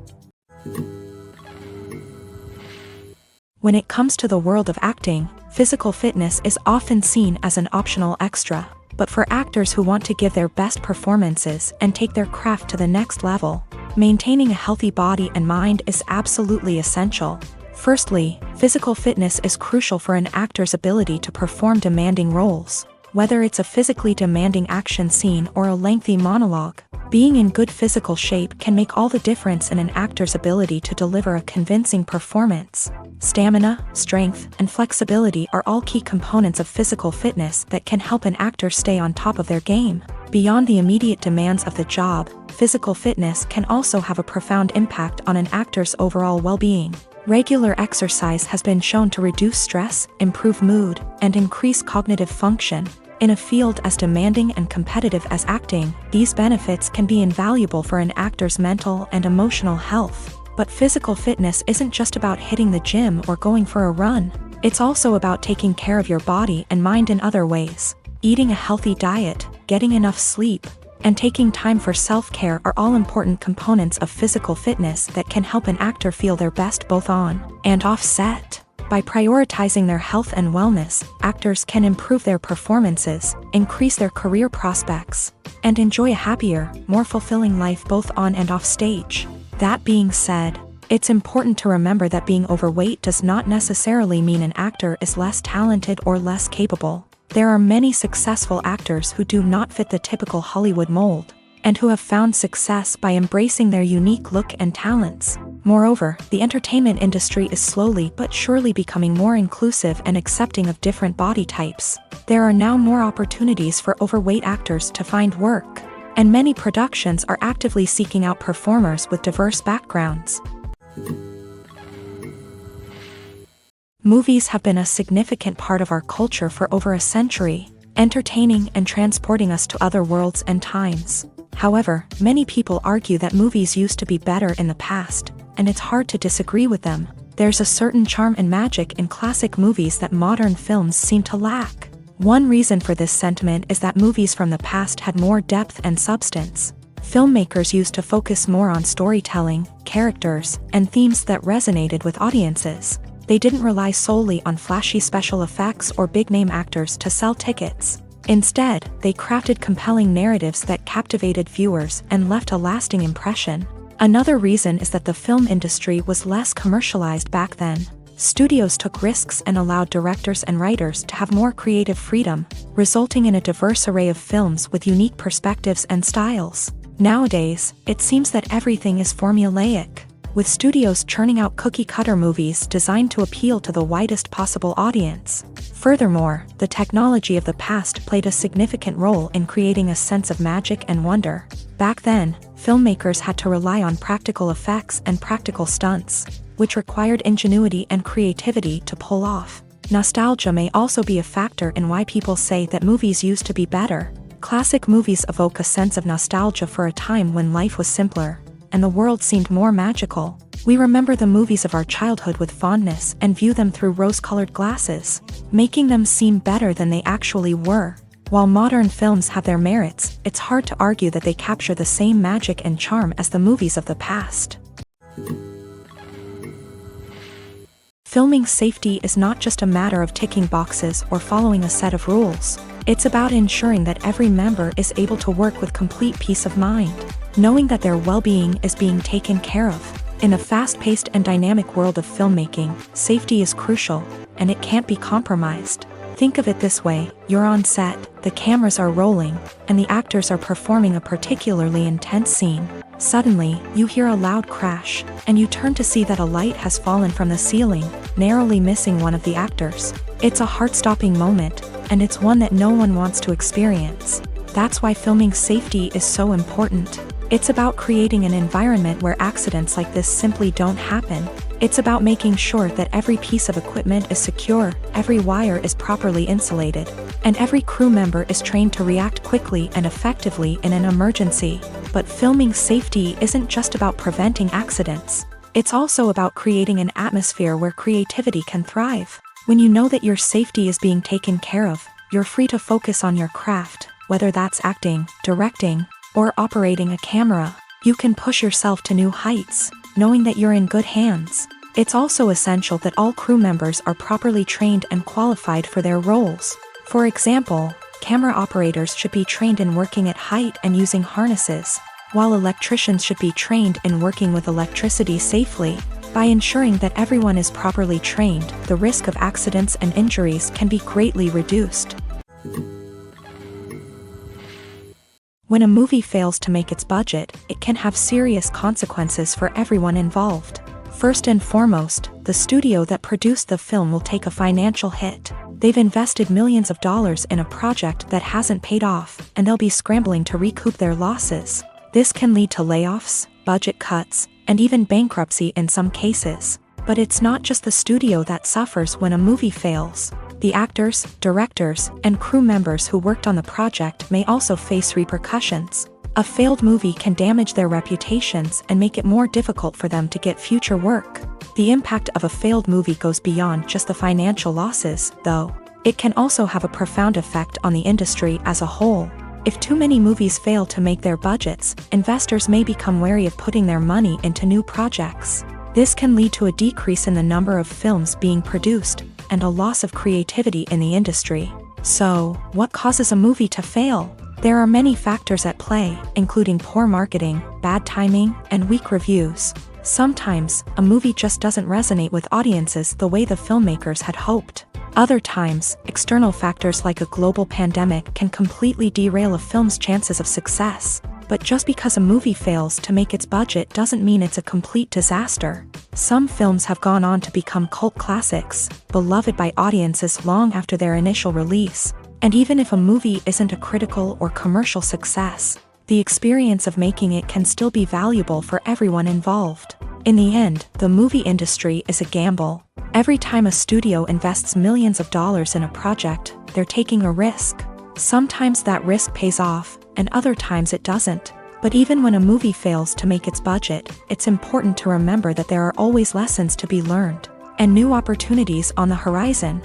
When it comes to the world of acting, physical fitness is often seen as an optional extra. But for actors who want to give their best performances and take their craft to the next level, maintaining a healthy body and mind is absolutely essential. Firstly, physical fitness is crucial for an actor's ability to perform demanding roles. Whether it's a physically demanding action scene or a lengthy monologue, being in good physical shape can make all the difference in an actor's ability to deliver a convincing performance. Stamina, strength, and flexibility are all key components of physical fitness that can help an actor stay on top of their game. Beyond the immediate demands of the job, physical fitness can also have a profound impact on an actor's overall well-being. Regular exercise has been shown to reduce stress, improve mood, and increase cognitive function. In a field as demanding and competitive as acting, these benefits can be invaluable for an actor's mental and emotional health. But physical fitness isn't just about hitting the gym or going for a run. It's also about taking care of your body and mind in other ways. Eating a healthy diet, getting enough sleep, and taking time for self-care are all important components of physical fitness that can help an actor feel their best both on and off set. By prioritizing their health and wellness, actors can improve their performances, increase their career prospects, and enjoy a happier, more fulfilling life both on and off stage. That being said, it's important to remember that being overweight does not necessarily mean an actor is less talented or less capable. There are many successful actors who do not fit the typical Hollywood mold, and who have found success by embracing their unique look and talents. Moreover, the entertainment industry is slowly but surely becoming more inclusive and accepting of different body types. There are now more opportunities for overweight actors to find work, and many productions are actively seeking out performers with diverse backgrounds. Movies have been a significant part of our culture for over a century, entertaining and transporting us to other worlds and times. However, many people argue that movies used to be better in the past, and it's hard to disagree with them. There's a certain charm and magic in classic movies that modern films seem to lack. One reason for this sentiment is that movies from the past had more depth and substance. Filmmakers used to focus more on storytelling, characters, and themes that resonated with audiences. They didn't rely solely on flashy special effects or big-name actors to sell tickets. Instead, they crafted compelling narratives that captivated viewers and left a lasting impression. Another reason is that the film industry was less commercialized back then. Studios took risks and allowed directors and writers to have more creative freedom, resulting in a diverse array of films with unique perspectives and styles. Nowadays, it seems that everything is formulaic, with studios churning out cookie-cutter movies designed to appeal to the widest possible audience. Furthermore, the technology of the past played a significant role in creating a sense of magic and wonder. Back then, filmmakers had to rely on practical effects and practical stunts, which required ingenuity and creativity to pull off. Nostalgia may also be a factor in why people say that movies used to be better. Classic movies evoke a sense of nostalgia for a time when life was simpler, and the world seemed more magical. We remember the movies of our childhood with fondness and view them through rose-colored glasses, making them seem better than they actually were. While modern films have their merits, it's hard to argue that they capture the same magic and charm as the movies of the past. Filming safety is not just a matter of ticking boxes or following a set of rules. It's about ensuring that every member is able to work with complete peace of mind, knowing that their well-being is being taken care of. In a fast-paced and dynamic world of filmmaking, safety is crucial, and it can't be compromised. Think of it this way, you're on set, the cameras are rolling, and the actors are performing a particularly intense scene. Suddenly, you hear a loud crash, and you turn to see that a light has fallen from the ceiling, narrowly missing one of the actors. It's a heart-stopping moment, and it's one that no one wants to experience. That's why filming safety is so important. It's about creating an environment where accidents like this simply don't happen. It's about making sure that every piece of equipment is secure, every wire is properly insulated, and every crew member is trained to react quickly and effectively in an emergency. But filming safety isn't just about preventing accidents. It's also about creating an atmosphere where creativity can thrive. When you know that your safety is being taken care of, you're free to focus on your craft, whether that's acting, directing, or operating a camera. You can push yourself to new heights, knowing that you're in good hands. It's also essential that all crew members are properly trained and qualified for their roles. For example, camera operators should be trained in working at height and using harnesses, while electricians should be trained in working with electricity safely. By ensuring that everyone is properly trained, the risk of accidents and injuries can be greatly reduced. When a movie fails to make its budget, it can have serious consequences for everyone involved. First and foremost, the studio that produced the film will take a financial hit. They've invested millions of dollars in a project that hasn't paid off, and they'll be scrambling to recoup their losses. This can lead to layoffs, budget cuts, and even bankruptcy in some cases. But it's not just the studio that suffers when a movie fails. The actors, directors, and crew members who worked on the project may also face repercussions. A failed movie can damage their reputations and make it more difficult for them to get future work. The impact of a failed movie goes beyond just the financial losses, though. It can also have a profound effect on the industry as a whole. If too many movies fail to make their budgets, investors may become wary of putting their money into new projects. This can lead to a decrease in the number of films being produced, and a loss of creativity in the industry. So, what causes a movie to fail? There are many factors at play, including poor marketing, bad timing, and weak reviews. Sometimes, a movie just doesn't resonate with audiences the way the filmmakers had hoped. Other times, external factors like a global pandemic can completely derail a film's chances of success. But just because a movie fails to make its budget doesn't mean it's a complete disaster. Some films have gone on to become cult classics, beloved by audiences long after their initial release. And even if a movie isn't a critical or commercial success, the experience of making it can still be valuable for everyone involved. In the end, the movie industry is a gamble. Every time a studio invests millions of dollars in a project, they're taking a risk. Sometimes that risk pays off, and other times it doesn't. But even when a movie fails to make its budget, it's important to remember that there are always lessons to be learned, and new opportunities on the horizon.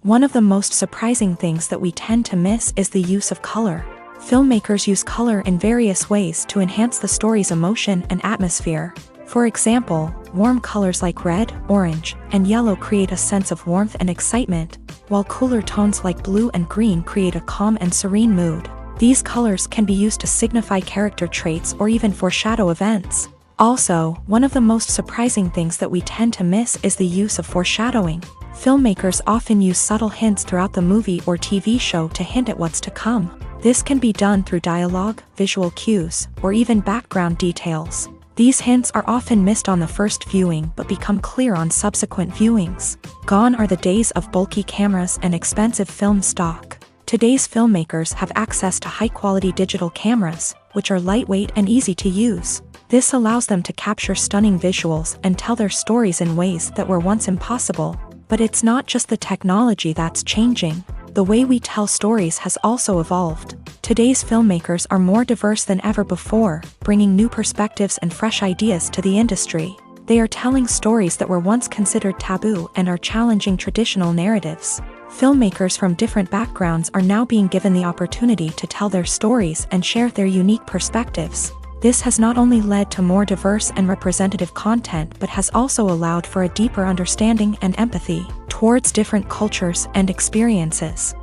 One of the most surprising things that we tend to miss is the use of color. Filmmakers use color in various ways to enhance the story's emotion and atmosphere. For example, warm colors like red, orange, and yellow create a sense of warmth and excitement, while cooler tones like blue and green create a calm and serene mood. These colors can be used to signify character traits or even foreshadow events. Also, one of the most surprising things that we tend to miss is the use of foreshadowing. Filmmakers often use subtle hints throughout the movie or TV show to hint at what's to come. This can be done through dialogue, visual cues, or even background details. These hints are often missed on the first viewing but become clear on subsequent viewings. Gone are the days of bulky cameras and expensive film stock. Today's filmmakers have access to high-quality digital cameras, which are lightweight and easy to use. This allows them to capture stunning visuals and tell their stories in ways that were once impossible. But it's not just the technology that's changing. The way we tell stories has also evolved. Today's filmmakers are more diverse than ever before, bringing new perspectives and fresh ideas to the industry. They are telling stories that were once considered taboo and are challenging traditional narratives. Filmmakers from different backgrounds are now being given the opportunity to tell their stories and share their unique perspectives. This has not only led to more diverse and representative content but has also allowed for a deeper understanding and empathy towards different cultures and experiences.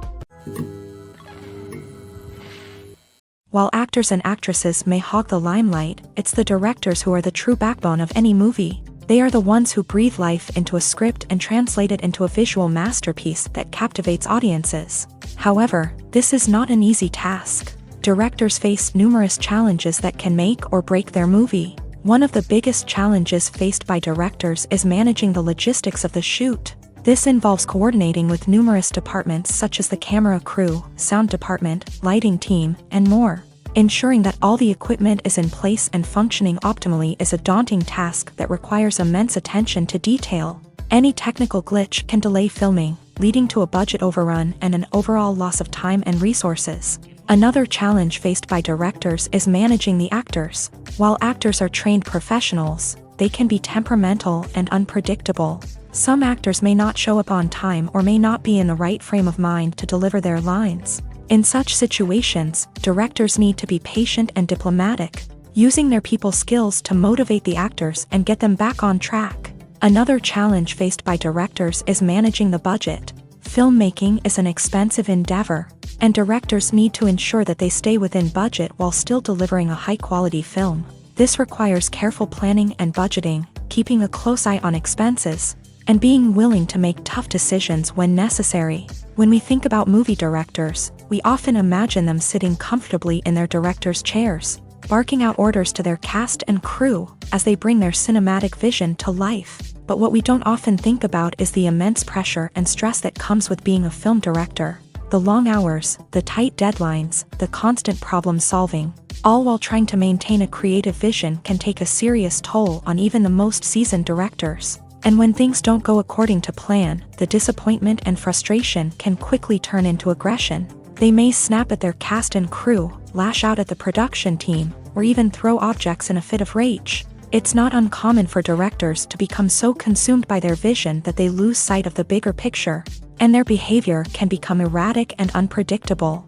While actors and actresses may hog the limelight, it's the directors who are the true backbone of any movie. They are the ones who breathe life into a script and translate it into a visual masterpiece that captivates audiences. However, this is not an easy task. Directors face numerous challenges that can make or break their movie. One of the biggest challenges faced by directors is managing the logistics of the shoot. This involves coordinating with numerous departments such as the camera crew, sound department, lighting team, and more. Ensuring that all the equipment is in place and functioning optimally is a daunting task that requires immense attention to detail. Any technical glitch can delay filming, leading to a budget overrun and an overall loss of time and resources. Another challenge faced by directors is managing the actors. While actors are trained professionals, they can be temperamental and unpredictable. Some actors may not show up on time or may not be in the right frame of mind to deliver their lines. In such situations, directors need to be patient and diplomatic, using their people skills to motivate the actors and get them back on track. Another challenge faced by directors is managing the budget. Filmmaking is an expensive endeavor, and directors need to ensure that they stay within budget while still delivering a high-quality film. This requires careful planning and budgeting, keeping a close eye on expenses, and being willing to make tough decisions when necessary. When we think about movie directors, we often imagine them sitting comfortably in their director's chairs, barking out orders to their cast and crew as they bring their cinematic vision to life. But what we don't often think about is the immense pressure and stress that comes with being a film director. The long hours, the tight deadlines, the constant problem solving, all while trying to maintain a creative vision can take a serious toll on even the most seasoned directors. And when things don't go according to plan, the disappointment and frustration can quickly turn into aggression. They may snap at their cast and crew, lash out at the production team, or even throw objects in a fit of rage. It's not uncommon for directors to become so consumed by their vision that they lose sight of the bigger picture, and their behavior can become erratic and unpredictable.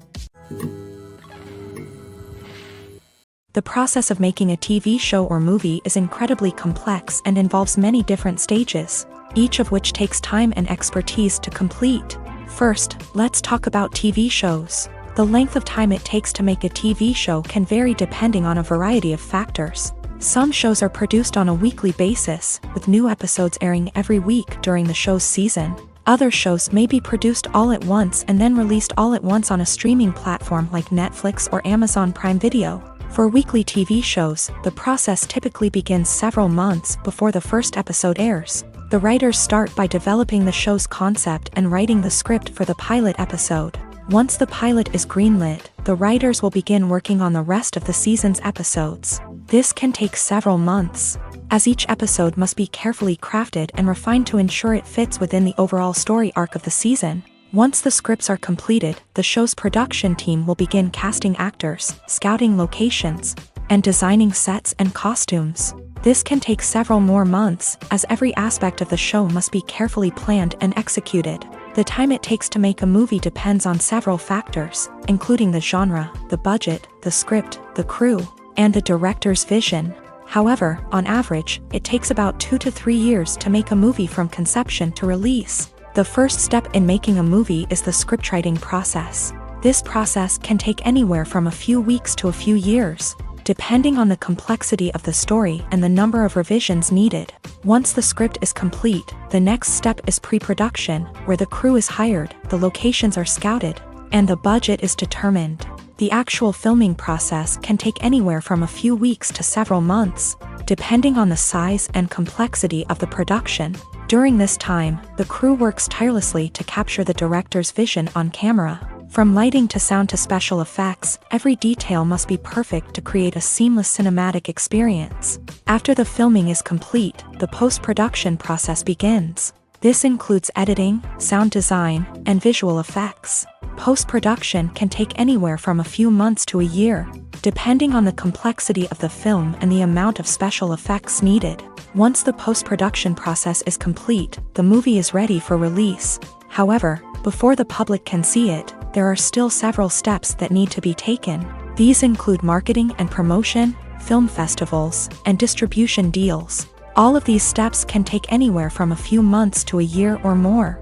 The process of making a TV show or movie is incredibly complex and involves many different stages, each of which takes time and expertise to complete. First, let's talk about TV shows. The length of time it takes to make a TV show can vary depending on a variety of factors. Some shows are produced on a weekly basis, with new episodes airing every week during the show's season. Other shows may be produced all at once and then released all at once on a streaming platform like Netflix or Amazon Prime Video. For weekly TV shows, the process typically begins several months before the first episode airs. The writers start by developing the show's concept and writing the script for the pilot episode. Once the pilot is greenlit, the writers will begin working on the rest of the season's episodes. This can take several months, as each episode must be carefully crafted and refined to ensure it fits within the overall story arc of the season. Once the scripts are completed, the show's production team will begin casting actors, scouting locations, and designing sets and costumes. This can take several more months, as every aspect of the show must be carefully planned and executed. The time it takes to make a movie depends on several factors, including the genre, the budget, the script, the crew, and the director's vision. However, on average, it takes about 2 to 3 years to make a movie from conception to release. The first step in making a movie is the scriptwriting process. This process can take anywhere from a few weeks to a few years, depending on the complexity of the story and the number of revisions needed. Once the script is complete, the next step is pre-production, where the crew is hired, the locations are scouted, and the budget is determined. The actual filming process can take anywhere from a few weeks to several months, depending on the size and complexity of the production. During this time, the crew works tirelessly to capture the director's vision on camera. From lighting to sound to special effects, every detail must be perfect to create a seamless cinematic experience. After the filming is complete, the post-production process begins. This includes editing, sound design, and visual effects. Post-production can take anywhere from a few months to a year, depending on the complexity of the film and the amount of special effects needed. Once the post-production process is complete, the movie is ready for release. However, before the public can see it, there are still several steps that need to be taken. These include marketing and promotion, film festivals, and distribution deals. All of these steps can take anywhere from a few months to a year or more.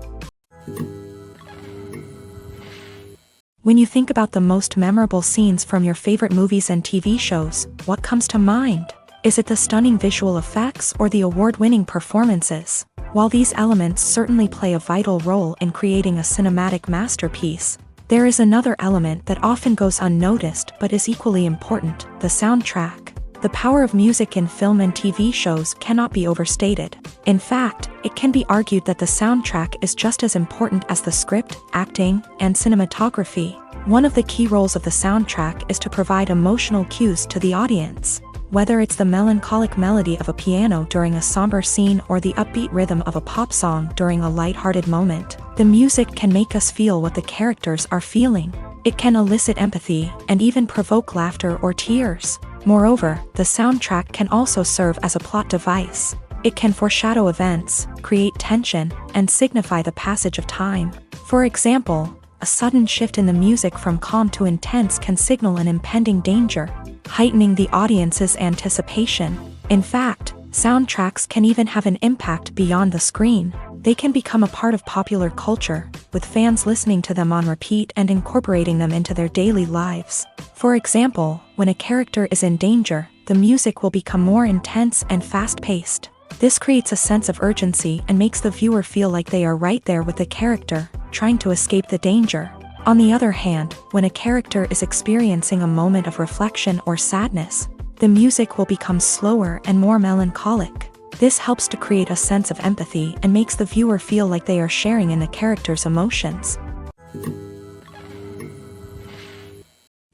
When you think about the most memorable scenes from your favorite movies and TV shows, what comes to mind? Is it the stunning visual effects or the award-winning performances? While these elements certainly play a vital role in creating a cinematic masterpiece, there is another element that often goes unnoticed but is equally important: the soundtrack. The power of music in film and TV shows cannot be overstated. In fact, it can be argued that the soundtrack is just as important as the script, acting, and cinematography. One of the key roles of the soundtrack is to provide emotional cues to the audience. Whether it's the melancholic melody of a piano during a somber scene or the upbeat rhythm of a pop song during a light-hearted moment, the music can make us feel what the characters are feeling. It can elicit empathy and even provoke laughter or tears. Moreover, the soundtrack can also serve as a plot device. It can foreshadow events, create tension, and signify the passage of time. For example, a sudden shift in the music from calm to intense can signal an impending danger, heightening the audience's anticipation. In fact, soundtracks can even have an impact beyond the screen. They can become a part of popular culture, with fans listening to them on repeat and incorporating them into their daily lives. For example, when a character is in danger, the music will become more intense and fast-paced. This creates a sense of urgency and makes the viewer feel like they are right there with the character, trying to escape the danger. On the other hand, when a character is experiencing a moment of reflection or sadness, the music will become slower and more melancholic. This helps to create a sense of empathy and makes the viewer feel like they are sharing in the character's emotions.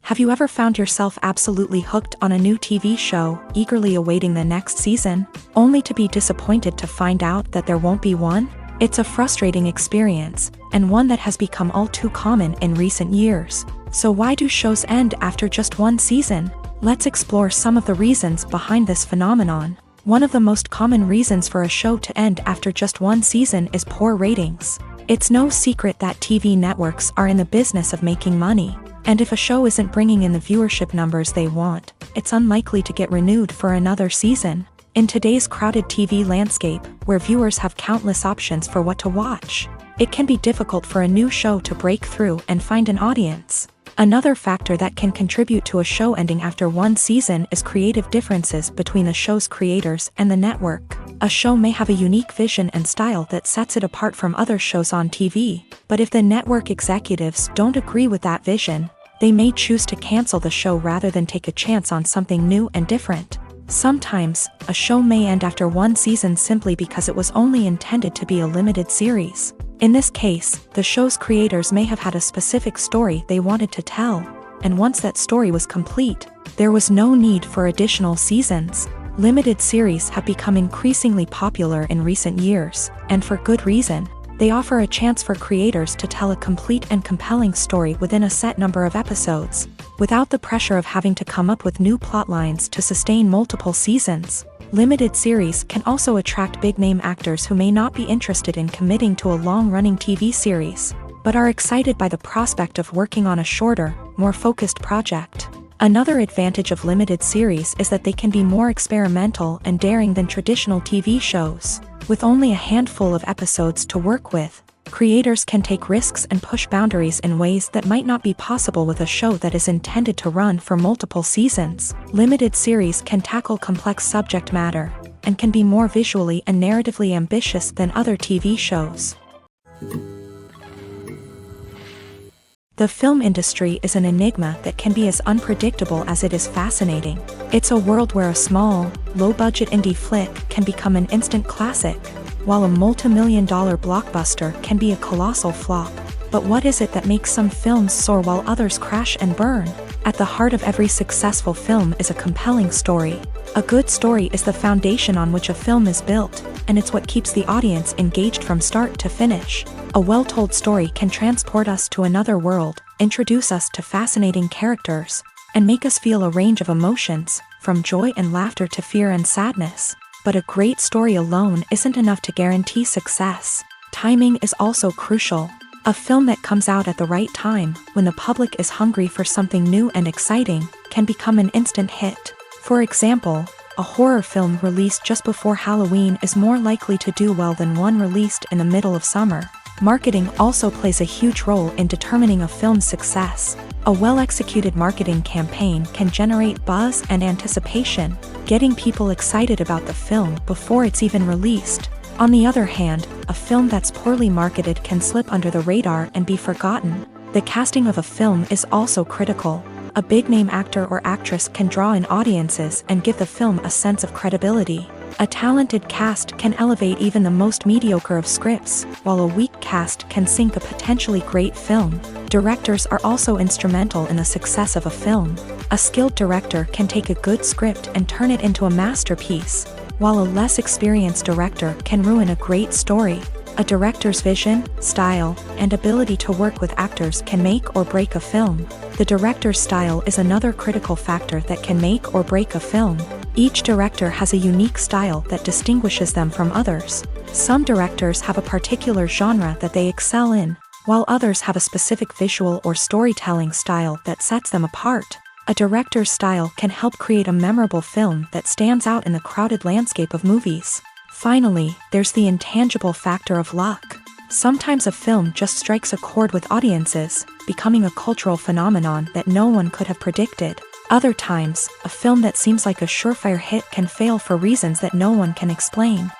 Have you ever found yourself absolutely hooked on a new TV show, eagerly awaiting the next season, only to be disappointed to find out that there won't be one? It's a frustrating experience, and one that has become all too common in recent years. So why do shows end after just one season? Let's explore some of the reasons behind this phenomenon. One of the most common reasons for a show to end after just one season is poor ratings. It's no secret that TV networks are in the business of making money, and if a show isn't bringing in the viewership numbers they want, it's unlikely to get renewed for another season. In today's crowded TV landscape, where viewers have countless options for what to watch, it can be difficult for a new show to break through and find an audience. Another factor that can contribute to a show ending after one season is creative differences between the show's creators and the network. A show may have a unique vision and style that sets it apart from other shows on TV, but if the network executives don't agree with that vision, they may choose to cancel the show rather than take a chance on something new and different. Sometimes, a show may end after one season simply because it was only intended to be a limited series. In this case, the show's creators may have had a specific story they wanted to tell, and once that story was complete, there was no need for additional seasons. Limited series have become increasingly popular in recent years, and for good reason. They offer a chance for creators to tell a complete and compelling story within a set number of episodes, without the pressure of having to come up with new plotlines to sustain multiple seasons. Limited series can also attract big-name actors who may not be interested in committing to a long-running TV series, but are excited by the prospect of working on a shorter, more focused project. Another advantage of limited series is that they can be more experimental and daring than traditional TV shows. With only a handful of episodes to work with, creators can take risks and push boundaries in ways that might not be possible with a show that is intended to run for multiple seasons. Limited series can tackle complex subject matter, and can be more visually and narratively ambitious than other TV shows. The film industry is an enigma that can be as unpredictable as it is fascinating. It's a world where a small, low-budget indie flick can become an instant classic, while a multi-million-dollar blockbuster can be a colossal flop. But what is it that makes some films soar while others crash and burn? At the heart of every successful film is a compelling story. A good story is the foundation on which a film is built, and it's what keeps the audience engaged from start to finish. A well-told story can transport us to another world, introduce us to fascinating characters, and make us feel a range of emotions, from joy and laughter to fear and sadness. But a great story alone isn't enough to guarantee success. Timing is also crucial. A film that comes out at the right time, when the public is hungry for something new and exciting, can become an instant hit. For example, a horror film released just before Halloween is more likely to do well than one released in the middle of summer. Marketing also plays a huge role in determining a film's success. A well-executed marketing campaign can generate buzz and anticipation, getting people excited about the film before it's even released. On the other hand, a film that's poorly marketed can slip under the radar and be forgotten. The casting of a film is also critical. A big-name actor or actress can draw in audiences and give the film a sense of credibility. A talented cast can elevate even the most mediocre of scripts, while a weak cast can sink a potentially great film. Directors are also instrumental in the success of a film. A skilled director can take a good script and turn it into a masterpiece, while a less experienced director can ruin a great story. A director's vision, style, and ability to work with actors can make or break a film. The director's style is another critical factor that can make or break a film. Each director has a unique style that distinguishes them from others. Some directors have a particular genre that they excel in, while others have a specific visual or storytelling style that sets them apart. A director's style can help create a memorable film that stands out in the crowded landscape of movies. Finally, there's the intangible factor of luck. Sometimes a film just strikes a chord with audiences, becoming a cultural phenomenon that no one could have predicted. Other times, a film that seems like a surefire hit can fail for reasons that no one can explain.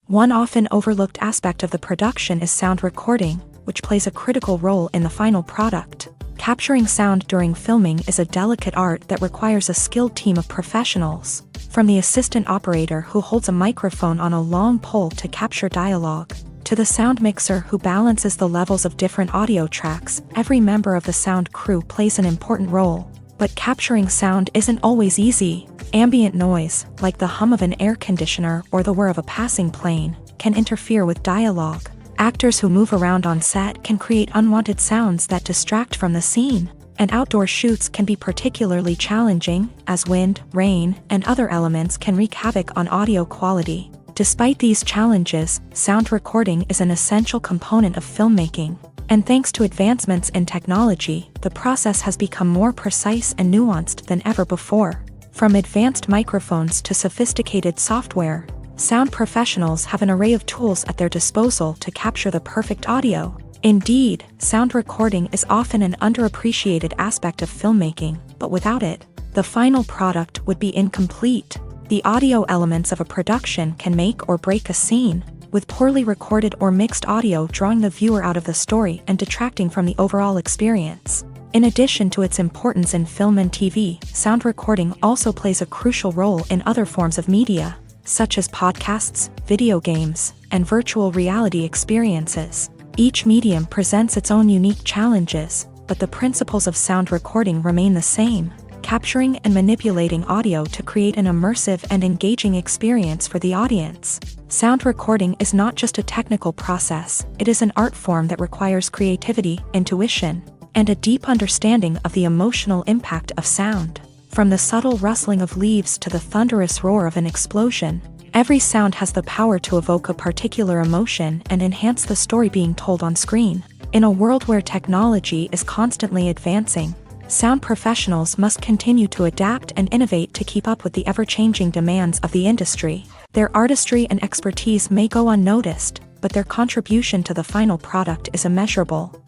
One often overlooked aspect of the production is sound recording, which plays a critical role in the final product. Capturing sound during filming is a delicate art that requires a skilled team of professionals. From the assistant operator who holds a microphone on a long pole to capture dialogue, to the sound mixer who balances the levels of different audio tracks, every member of the sound crew plays an important role. But capturing sound isn't always easy. Ambient noise, like the hum of an air conditioner or the whir of a passing plane, can interfere with dialogue. Actors who move around on set can create unwanted sounds that distract from the scene. And outdoor shoots can be particularly challenging, as wind, rain, and other elements can wreak havoc on audio quality. Despite these challenges, sound recording is an essential component of filmmaking. And thanks to advancements in technology, the process has become more precise and nuanced than ever before. From advanced microphones to sophisticated software, sound professionals have an array of tools at their disposal to capture the perfect audio. Indeed, sound recording is often an underappreciated aspect of filmmaking, but without it, the final product would be incomplete. The audio elements of a production can make or break a scene, with poorly recorded or mixed audio drawing the viewer out of the story and detracting from the overall experience. In addition to its importance in film and TV, sound recording also plays a crucial role in other forms of media, such as podcasts, video games, and virtual reality experiences. Each medium presents its own unique challenges, but the principles of sound recording remain the same, capturing and manipulating audio to create an immersive and engaging experience for the audience. Sound recording is not just a technical process, it is an art form that requires creativity, intuition, and a deep understanding of the emotional impact of sound. From the subtle rustling of leaves to the thunderous roar of an explosion, every sound has the power to evoke a particular emotion and enhance the story being told on screen. In a world where technology is constantly advancing, sound professionals must continue to adapt and innovate to keep up with the ever-changing demands of the industry. Their artistry and expertise may go unnoticed, but their contribution to the final product is immeasurable.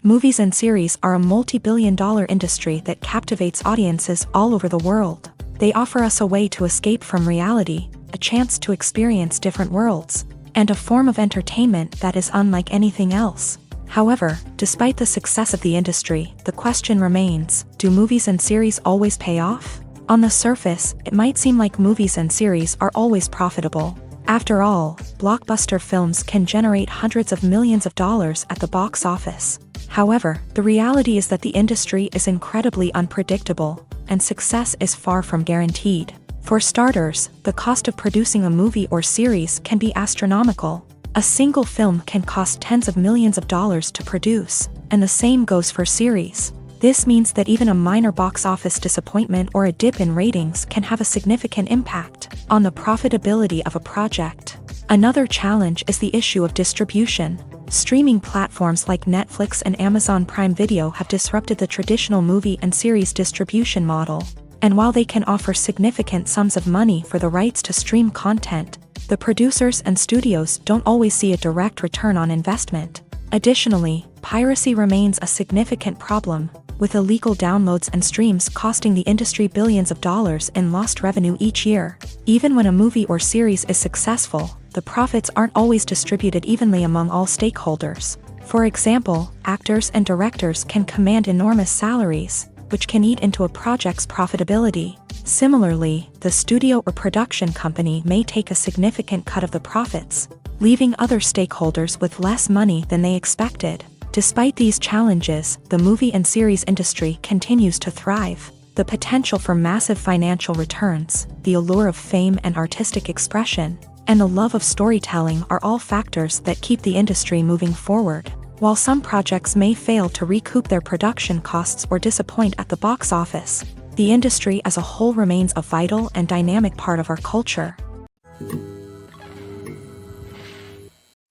Movies and series are a multi-billion-dollar industry that captivates audiences all over the world. They offer us a way to escape from reality, a chance to experience different worlds, and a form of entertainment that is unlike anything else. However, despite the success of the industry, the question remains, do movies and series always pay off? On the surface, it might seem like movies and series are always profitable. After all, blockbuster films can generate hundreds of millions of dollars at the box office. However, the reality is that the industry is incredibly unpredictable, and success is far from guaranteed. For starters, the cost of producing a movie or series can be astronomical. A single film can cost tens of millions of dollars to produce, and the same goes for series. This means that even a minor box office disappointment or a dip in ratings can have a significant impact on the profitability of a project. Another challenge is the issue of distribution. Streaming platforms like Netflix and Amazon Prime Video have disrupted the traditional movie and series distribution model. And while they can offer significant sums of money for the rights to stream content, the producers and studios don't always see a direct return on investment. Additionally, piracy remains a significant problem, with illegal downloads and streams costing the industry billions of dollars in lost revenue each year. Even when a movie or series is successful, the profits aren't always distributed evenly among all stakeholders. For example, actors and directors can command enormous salaries, which can eat into a project's profitability. Similarly, the studio or production company may take a significant cut of the profits, leaving other stakeholders with less money than they expected. Despite these challenges, the movie and series industry continues to thrive. The potential for massive financial returns, the allure of fame and artistic expression, and the love of storytelling are all factors that keep the industry moving forward. While some projects may fail to recoup their production costs or disappoint at the box office, the industry as a whole remains a vital and dynamic part of our culture.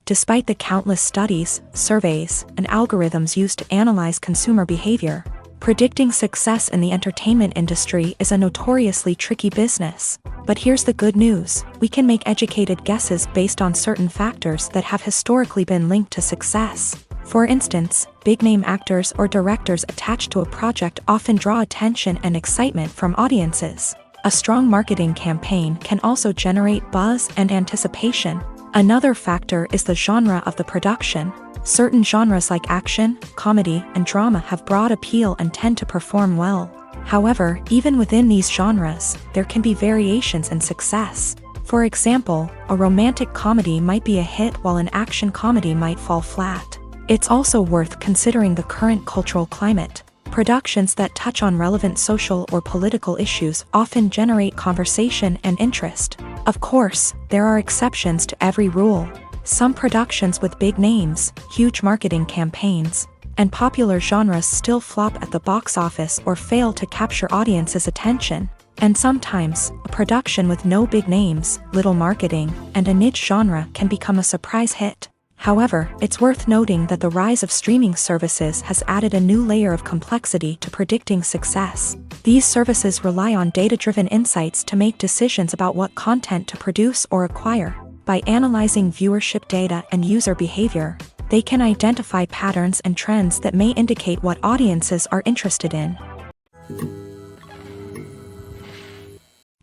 Despite the countless studies, surveys, and algorithms used to analyze consumer behavior, predicting success in the entertainment industry is a notoriously tricky business. But here's the good news: we can make educated guesses based on certain factors that have historically been linked to success. For instance, big-name actors or directors attached to a project often draw attention and excitement from audiences. A strong marketing campaign can also generate buzz and anticipation. Another factor is the genre of the production. Certain genres like action, comedy, and drama have broad appeal and tend to perform well. However, even within these genres, there can be variations in success. For example, a romantic comedy might be a hit while an action comedy might fall flat. It's also worth considering the current cultural climate. Productions that touch on relevant social or political issues often generate conversation and interest. Of course, there are exceptions to every rule. Some productions with big names, huge marketing campaigns, and popular genres still flop at the box office or fail to capture audiences' attention. And sometimes, a production with no big names, little marketing, and a niche genre can become a surprise hit. However, it's worth noting that the rise of streaming services has added a new layer of complexity to predicting success. These services rely on data-driven insights to make decisions about what content to produce or acquire. By analyzing viewership data and user behavior, they can identify patterns and trends that may indicate what audiences are interested in.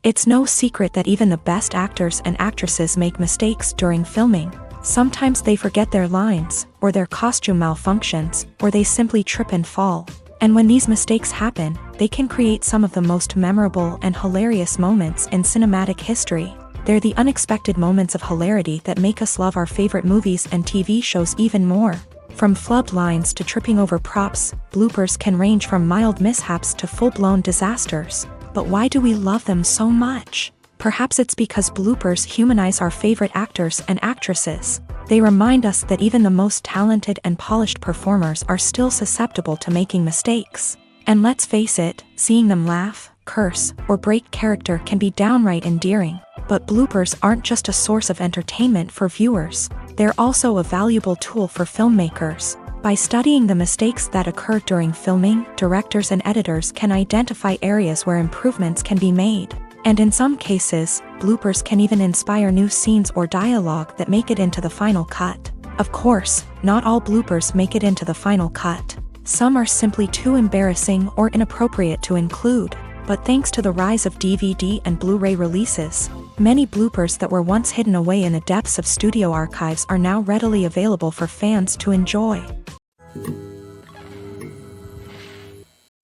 It's no secret that even the best actors and actresses make mistakes during filming. Sometimes they forget their lines, or their costume malfunctions, or they simply trip and fall. And when these mistakes happen, they can create some of the most memorable and hilarious moments in cinematic history. They're the unexpected moments of hilarity that make us love our favorite movies and TV shows even more. From flubbed lines to tripping over props, bloopers can range from mild mishaps to full-blown disasters. But why do we love them so much? Perhaps it's because bloopers humanize our favorite actors and actresses. They remind us that even the most talented and polished performers are still susceptible to making mistakes. And let's face it, seeing them laugh, curse, or break character can be downright endearing. But bloopers aren't just a source of entertainment for viewers. They're also a valuable tool for filmmakers. By studying the mistakes that occur during filming, directors and editors can identify areas where improvements can be made. And in some cases, bloopers can even inspire new scenes or dialogue that make it into the final cut. Of course, not all bloopers make it into the final cut. Some are simply too embarrassing or inappropriate to include. But thanks to the rise of DVD and Blu-ray releases, many bloopers that were once hidden away in the depths of studio archives are now readily available for fans to enjoy.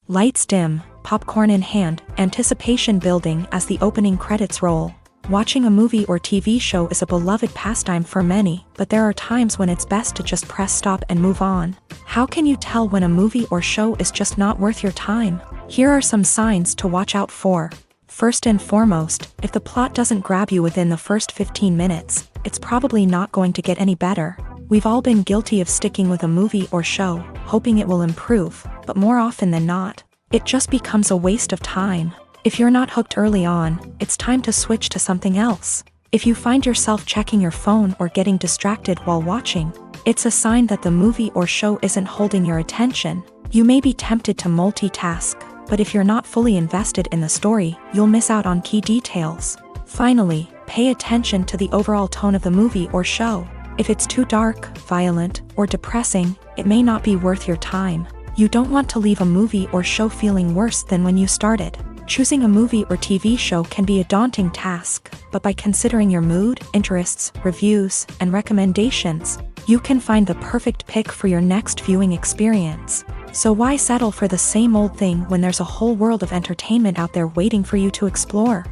Lights dim, popcorn in hand, anticipation building as the opening credits roll. Watching a movie or TV show is a beloved pastime for many, but there are times when it's best to just press stop and move on. How can you tell when a movie or show is just not worth your time? Here are some signs to watch out for. First and foremost, if the plot doesn't grab you within the first 15 minutes, it's probably not going to get any better. We've all been guilty of sticking with a movie or show, hoping it will improve, but more often than not, it just becomes a waste of time. If you're not hooked early on, it's time to switch to something else. If you find yourself checking your phone or getting distracted while watching, it's a sign that the movie or show isn't holding your attention. You may be tempted to multitask, but if you're not fully invested in the story, you'll miss out on key details. Finally, pay attention to the overall tone of the movie or show. If it's too dark, violent, or depressing, it may not be worth your time. You don't want to leave a movie or show feeling worse than when you started. Choosing a movie or TV show can be a daunting task, but by considering your mood, interests, reviews, and recommendations, you can find the perfect pick for your next viewing experience. So why settle for the same old thing when there's a whole world of entertainment out there waiting for you to explore?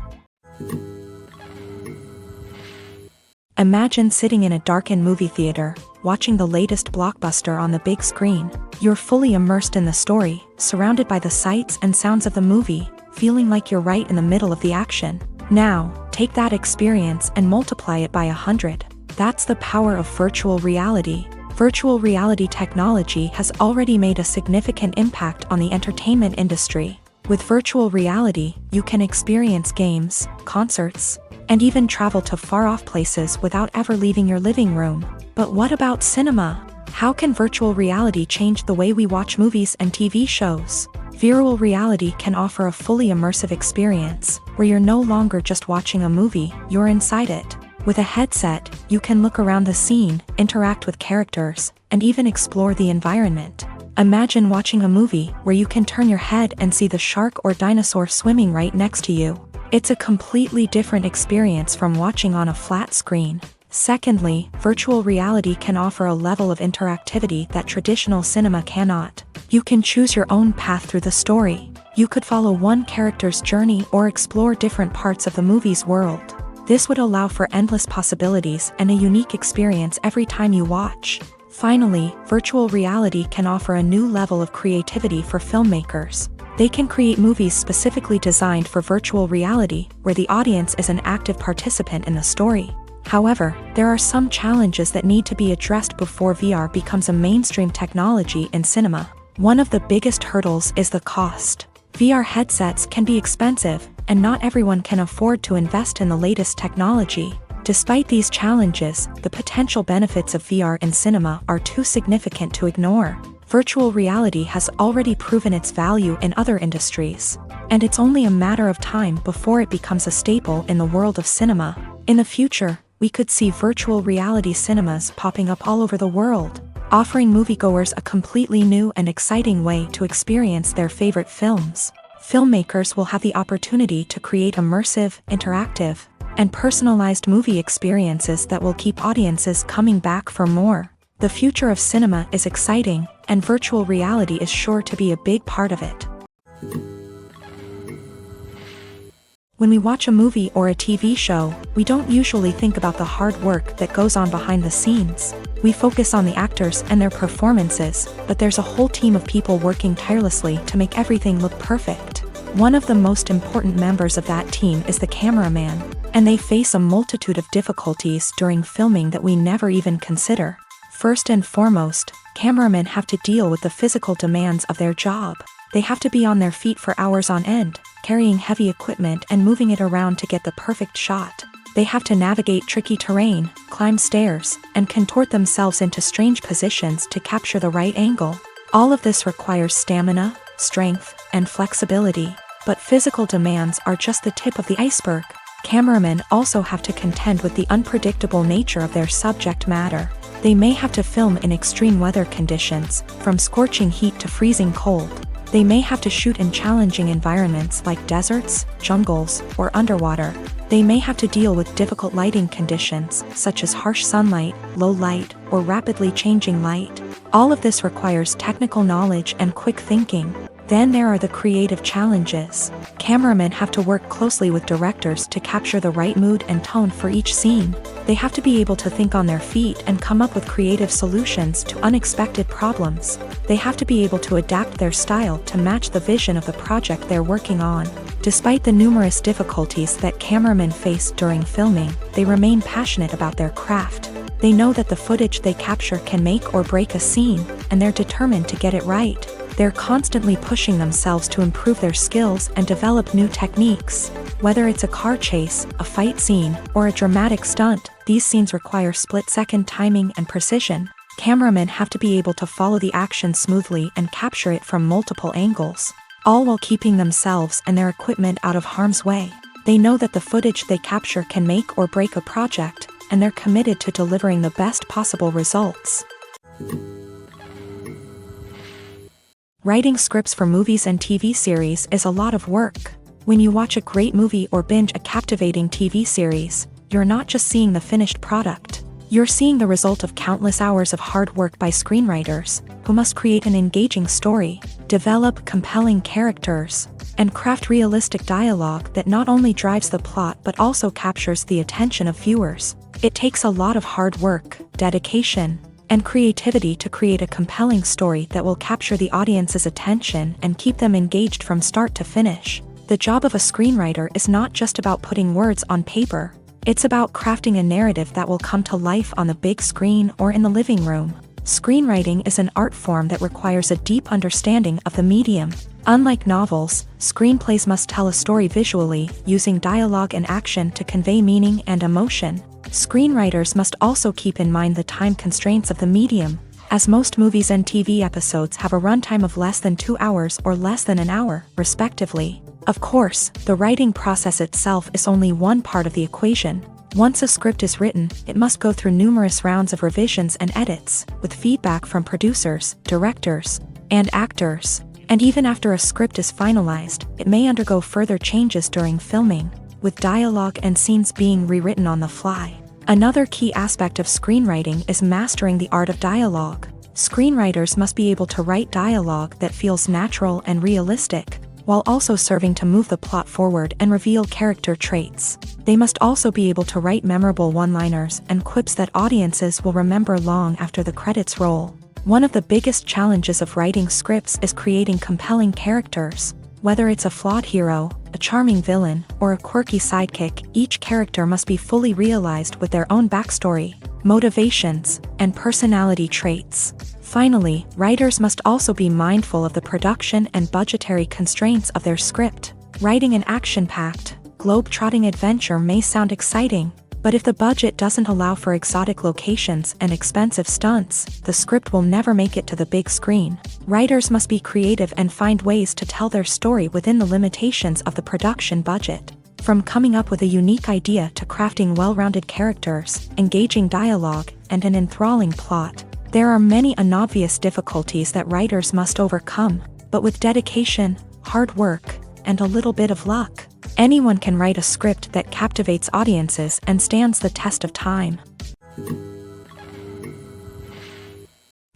Imagine sitting in a darkened movie theater, watching the latest blockbuster on the big screen. You're fully immersed in the story, surrounded by the sights and sounds of the movie, feeling like you're right in the middle of the action. Now, take that experience and multiply it by 100. That's the power of virtual reality. Virtual reality technology has already made a significant impact on the entertainment industry. With virtual reality, you can experience games, concerts, and even travel to far-off places without ever leaving your living room. But what about cinema? How can virtual reality change the way we watch movies and TV shows? Virtual reality can offer a fully immersive experience, where you're no longer just watching a movie, you're inside it. With a headset, you can look around the scene, interact with characters, and even explore the environment. Imagine watching a movie where you can turn your head and see the shark or dinosaur swimming right next to you. It's a completely different experience from watching on a flat screen. Secondly, virtual reality can offer a level of interactivity that traditional cinema cannot. You can choose your own path through the story. You could follow one character's journey or explore different parts of the movie's world. This would allow for endless possibilities and a unique experience every time you watch. Finally, virtual reality can offer a new level of creativity for filmmakers. They can create movies specifically designed for virtual reality, where the audience is an active participant in the story. However, there are some challenges that need to be addressed before VR becomes a mainstream technology in cinema. One of the biggest hurdles is the cost. VR headsets can be expensive, and not everyone can afford to invest in the latest technology. Despite these challenges, the potential benefits of VR in cinema are too significant to ignore. Virtual reality has already proven its value in other industries, and it's only a matter of time before it becomes a staple in the world of cinema. In the future, we could see virtual reality cinemas popping up all over the world, offering moviegoers a completely new and exciting way to experience their favorite films. Filmmakers will have the opportunity to create immersive, interactive, and personalized movie experiences that will keep audiences coming back for more. The future of cinema is exciting, and virtual reality is sure to be a big part of it. When we watch a movie or a TV show, we don't usually think about the hard work that goes on behind the scenes. We focus on the actors and their performances, but there's a whole team of people working tirelessly to make everything look perfect. One of the most important members of that team is the cameraman, and they face a multitude of difficulties during filming that we never even consider. First and foremost, cameramen have to deal with the physical demands of their job. They have to be on their feet for hours on end, carrying heavy equipment and moving it around to get the perfect shot. They have to navigate tricky terrain, climb stairs, and contort themselves into strange positions to capture the right angle. All of this requires stamina, strength, and flexibility. But physical demands are just the tip of the iceberg. Cameramen also have to contend with the unpredictable nature of their subject matter. They may have to film in extreme weather conditions, from scorching heat to freezing cold. They may have to shoot in challenging environments like deserts, jungles, or underwater. They may have to deal with difficult lighting conditions, such as harsh sunlight, low light, or rapidly changing light. All of this requires technical knowledge and quick thinking. Then there are the creative challenges. Cameramen have to work closely with directors to capture the right mood and tone for each scene. They have to be able to think on their feet and come up with creative solutions to unexpected problems. They have to be able to adapt their style to match the vision of the project they're working on. Despite the numerous difficulties that cameramen face during filming, they remain passionate about their craft. They know that the footage they capture can make or break a scene, and they're determined to get it right. They're constantly pushing themselves to improve their skills and develop new techniques. Whether it's a car chase, a fight scene, or a dramatic stunt, these scenes require split-second timing and precision. Cameramen have to be able to follow the action smoothly and capture it from multiple angles, all while keeping themselves and their equipment out of harm's way. They know that the footage they capture can make or break a project, and they're committed to delivering the best possible results. Writing scripts for movies and TV series is a lot of work. When you watch a great movie or binge a captivating TV series, you're not just seeing the finished product. You're seeing the result of countless hours of hard work by screenwriters, who must create an engaging story, develop compelling characters, and craft realistic dialogue that not only drives the plot but also captures the attention of viewers. It takes a lot of hard work, dedication, and creativity to create a compelling story that will capture the audience's attention and keep them engaged from start to finish. The job of a screenwriter is not just about putting words on paper. It's about crafting a narrative that will come to life on the big screen or in the living room. Screenwriting is an art form that requires a deep understanding of the medium. Unlike novels, screenplays must tell a story visually, using dialogue and action to convey meaning and emotion. Screenwriters must also keep in mind the time constraints of the medium, as most movies and TV episodes have a runtime of less than 2 hours or less than an hour, respectively. Of course, the writing process itself is only one part of the equation. Once a script is written, it must go through numerous rounds of revisions and edits, with feedback from producers, directors, and actors. And even after a script is finalized, it may undergo further changes during filming, with dialogue and scenes being rewritten on the fly. Another key aspect of screenwriting is mastering the art of dialogue. Screenwriters must be able to write dialogue that feels natural and realistic, while also serving to move the plot forward and reveal character traits. They must also be able to write memorable one-liners and quips that audiences will remember long after the credits roll. One of the biggest challenges of writing scripts is creating compelling characters. Whether it's a flawed hero, a charming villain, or a quirky sidekick, each character must be fully realized with their own backstory, motivations, and personality traits. Finally, writers must also be mindful of the production and budgetary constraints of their script. Writing an action-packed, globe-trotting adventure may sound exciting, but if the budget doesn't allow for exotic locations and expensive stunts, the script will never make it to the big screen. Writers must be creative and find ways to tell their story within the limitations of the production budget. From coming up with a unique idea to crafting well-rounded characters, engaging dialogue, and an enthralling plot, there are many unobvious difficulties that writers must overcome, but with dedication, hard work, and a little bit of luck, anyone can write a script that captivates audiences and stands the test of time.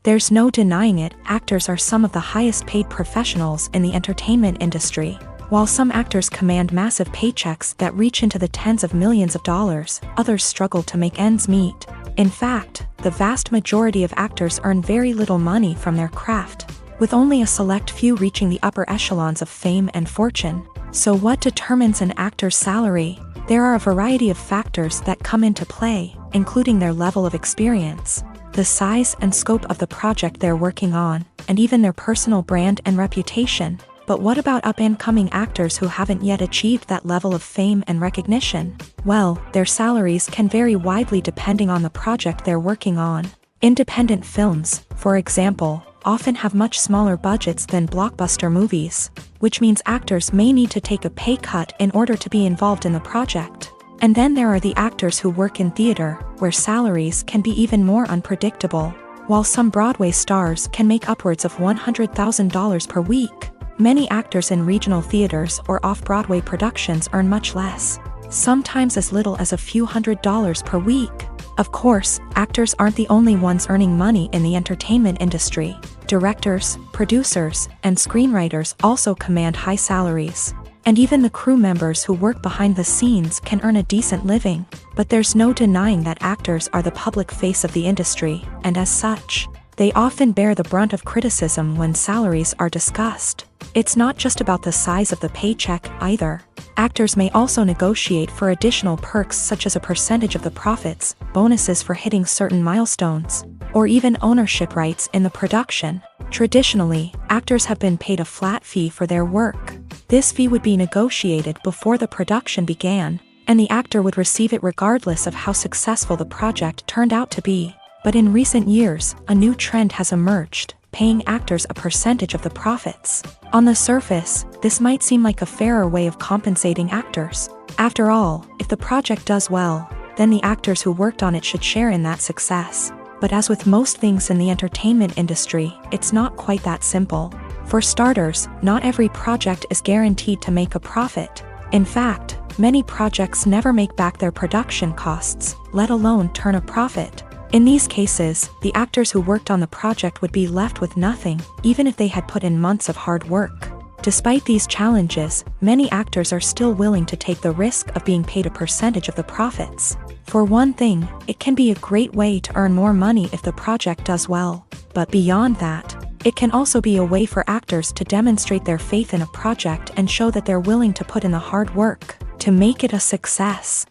There's no denying it, actors are some of the highest paid professionals in the entertainment industry. While some actors command massive paychecks that reach into the tens of millions of dollars, others struggle to make ends meet. In fact, the vast majority of actors earn very little money from their craft, with only a select few reaching the upper echelons of fame and fortune. So what determines an actor's salary? There are a variety of factors that come into play, including their level of experience, the size and scope of the project they're working on, and even their personal brand and reputation. But what about up-and-coming actors who haven't yet achieved that level of fame and recognition? Well, their salaries can vary widely depending on the project they're working on. Independent films, for example, often have much smaller budgets than blockbuster movies, which means actors may need to take a pay cut in order to be involved in the project. And then there are the actors who work in theater, where salaries can be even more unpredictable. While some Broadway stars can make upwards of $100,000 per week, many actors in regional theaters or off-Broadway productions earn much less, sometimes as little as a few $100s per week. Of course, actors aren't the only ones earning money in the entertainment industry. Directors, producers, and screenwriters also command high salaries. And even the crew members who work behind the scenes can earn a decent living. But there's no denying that actors are the public face of the industry, and as such, they often bear the brunt of criticism when salaries are discussed. It's not just about the size of the paycheck, either. Actors may also negotiate for additional perks such as a percentage of the profits, bonuses for hitting certain milestones, or even ownership rights in the production. Traditionally, actors have been paid a flat fee for their work. This fee would be negotiated before the production began, and the actor would receive it regardless of how successful the project turned out to be. But in recent years, a new trend has emerged, paying actors a percentage of the profits. On the surface, this might seem like a fairer way of compensating actors. After all, if the project does well, then the actors who worked on it should share in that success. But as with most things in the entertainment industry, it's not quite that simple. For starters, not every project is guaranteed to make a profit. In fact, many projects never make back their production costs, let alone turn a profit. In these cases, the actors who worked on the project would be left with nothing, even if they had put in months of hard work. Despite these challenges, many actors are still willing to take the risk of being paid a percentage of the profits. For one thing, it can be a great way to earn more money if the project does well. But beyond that, it can also be a way for actors to demonstrate their faith in a project and show that they're willing to put in the hard work to make it a success.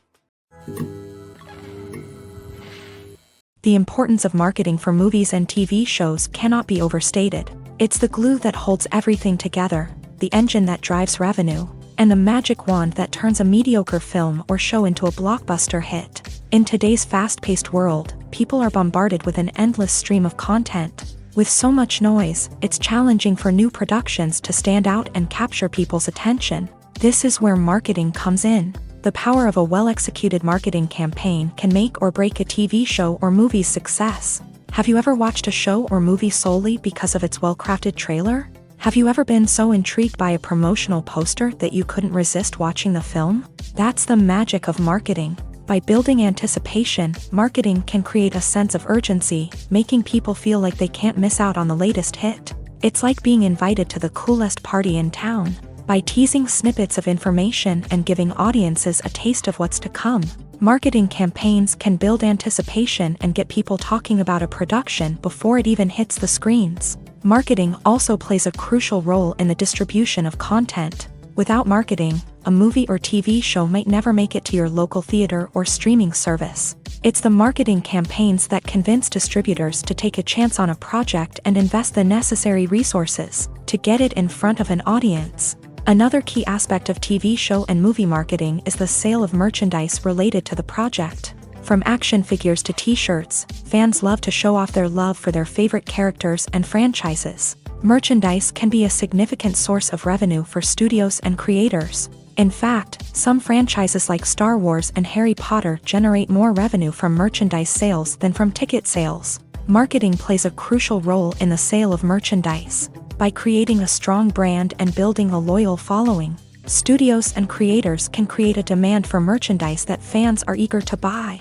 The importance of marketing for movies and TV shows cannot be overstated. It's the glue that holds everything together, the engine that drives revenue, and the magic wand that turns a mediocre film or show into a blockbuster hit. In today's fast-paced world, people are bombarded with an endless stream of content. With so much noise, it's challenging for new productions to stand out and capture people's attention. This is where marketing comes in. The power of a well-executed marketing campaign can make or break a TV show or movie's success. Have you ever watched a show or movie solely because of its well-crafted trailer? Have you ever been so intrigued by a promotional poster that you couldn't resist watching the film? That's the magic of marketing. By building anticipation, marketing can create a sense of urgency, making people feel like they can't miss out on the latest hit. It's like being invited to the coolest party in town. By teasing snippets of information and giving audiences a taste of what's to come, marketing campaigns can build anticipation and get people talking about a production before it even hits the screens. Marketing also plays a crucial role in the distribution of content. Without marketing, a movie or TV show might never make it to your local theater or streaming service. It's the marketing campaigns that convince distributors to take a chance on a project and invest the necessary resources to get it in front of an audience. Another key aspect of TV show and movie marketing is the sale of merchandise related to the project. From action figures to t-shirts, fans love to show off their love for their favorite characters and franchises. Merchandise can be a significant source of revenue for studios and creators. In fact, some franchises like Star Wars and Harry Potter generate more revenue from merchandise sales than from ticket sales. Marketing plays a crucial role in the sale of merchandise. By creating a strong brand and building a loyal following, studios and creators can create a demand for merchandise that fans are eager to buy.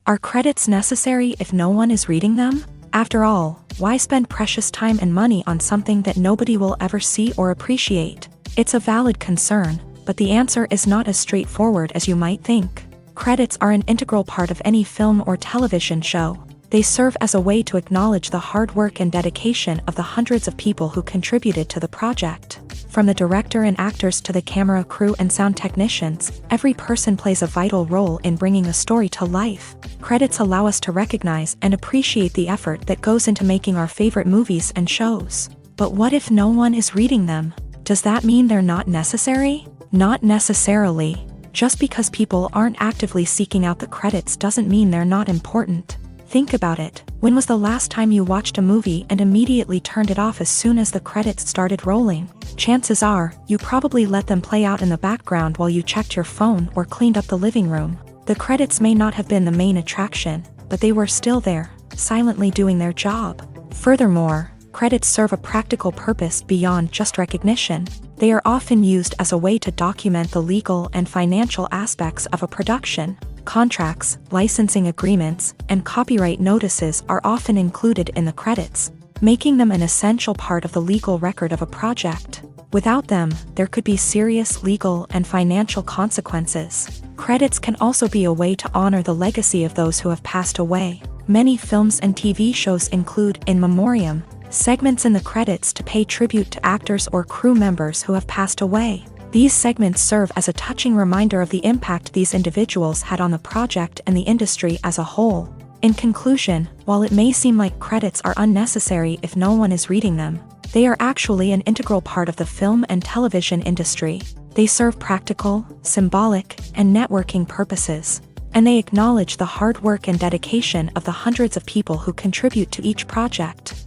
Are credits necessary if no one is reading them? After all, why spend precious time and money on something that nobody will ever see or appreciate? It's a valid concern, but the answer is not as straightforward as you might think. Credits are an integral part of any film or television show. They serve as a way to acknowledge the hard work and dedication of the hundreds of people who contributed to the project. From the director and actors to the camera crew and sound technicians, every person plays a vital role in bringing a story to life. Credits allow us to recognize and appreciate the effort that goes into making our favorite movies and shows. But what if no one is reading them? Does that mean they're not necessary? Not necessarily. Just because people aren't actively seeking out the credits doesn't mean they're not important. Think about it. When was the last time you watched a movie and immediately turned it off as soon as the credits started rolling? Chances are, you probably let them play out in the background while you checked your phone or cleaned up the living room. The credits may not have been the main attraction, but they were still there, silently doing their job. Furthermore, credits serve a practical purpose beyond just recognition. They are often used as a way to document the legal and financial aspects of a production. Contracts, licensing agreements, and copyright notices are often included in the credits, making them an essential part of the legal record of a project. Without them, there could be serious legal and financial consequences. Credits can also be a way to honor the legacy of those who have passed away. Many films and TV shows include in memoriam segments in the credits to pay tribute to actors or crew members who have passed away. These segments serve as a touching reminder of the impact these individuals had on the project and the industry as a whole. In conclusion, while it may seem like credits are unnecessary if no one is reading them, they are actually an integral part of the film and television industry. They serve practical, symbolic, and networking purposes, and they acknowledge the hard work and dedication of the hundreds of people who contribute to each project.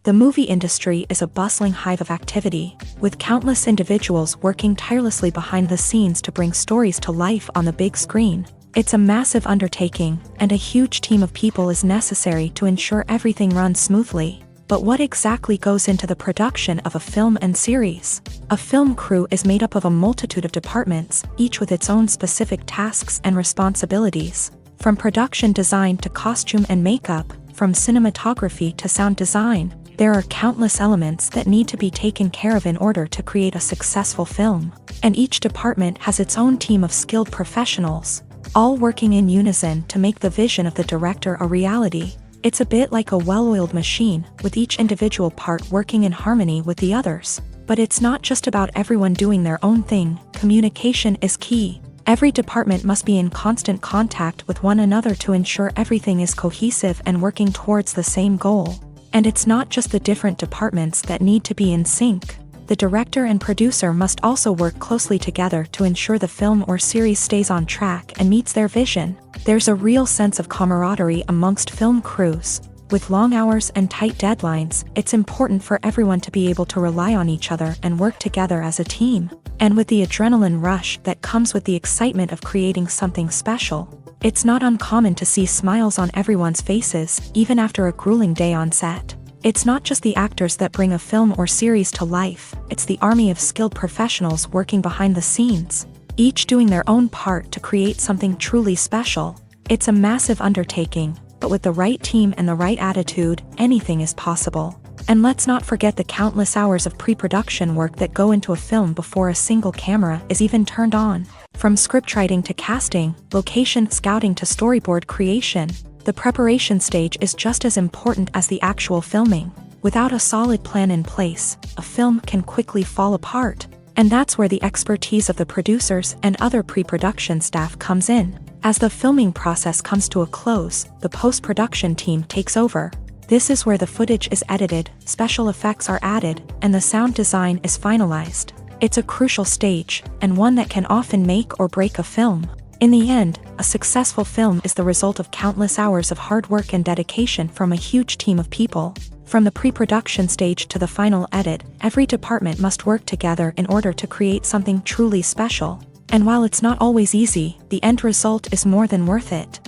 The movie industry is a bustling hive of activity, with countless individuals working tirelessly behind the scenes to bring stories to life on the big screen. It's a massive undertaking, and a huge team of people is necessary to ensure everything runs smoothly. But what exactly goes into the production of a film and series? A film crew is made up of a multitude of departments, each with its own specific tasks and responsibilities. From production design to costume and makeup, from cinematography to sound design, there are countless elements that need to be taken care of in order to create a successful film. And each department has its own team of skilled professionals, all working in unison to make the vision of the director a reality. It's a bit like a well-oiled machine, with each individual part working in harmony with the others. But it's not just about everyone doing their own thing. Communication is key. Every department must be in constant contact with one another to ensure everything is cohesive and working towards the same goal. And it's not just the different departments that need to be in sync. The director and producer must also work closely together to ensure the film or series stays on track and meets their vision. There's a real sense of camaraderie amongst film crews. With long hours and tight deadlines, it's important for everyone to be able to rely on each other and work together as a team. And with the adrenaline rush that comes with the excitement of creating something special, it's not uncommon to see smiles on everyone's faces, even after a grueling day on set. It's not just the actors that bring a film or series to life, it's the army of skilled professionals working behind the scenes, each doing their own part to create something truly special. It's a massive undertaking, but with the right team and the right attitude, anything is possible. And let's not forget the countless hours of pre-production work that go into a film before a single camera is even turned on. From scriptwriting to casting, location scouting to storyboard creation, the preparation stage is just as important as the actual filming. Without a solid plan in place, a film can quickly fall apart. And that's where the expertise of the producers and other pre-production staff comes in. As the filming process comes to a close, the post-production team takes over. This is where the footage is edited, special effects are added, and the sound design is finalized. It's a crucial stage, and one that can often make or break a film. In the end, a successful film is the result of countless hours of hard work and dedication from a huge team of people. From the pre-production stage to the final edit, every department must work together in order to create something truly special. And while it's not always easy, the end result is more than worth it.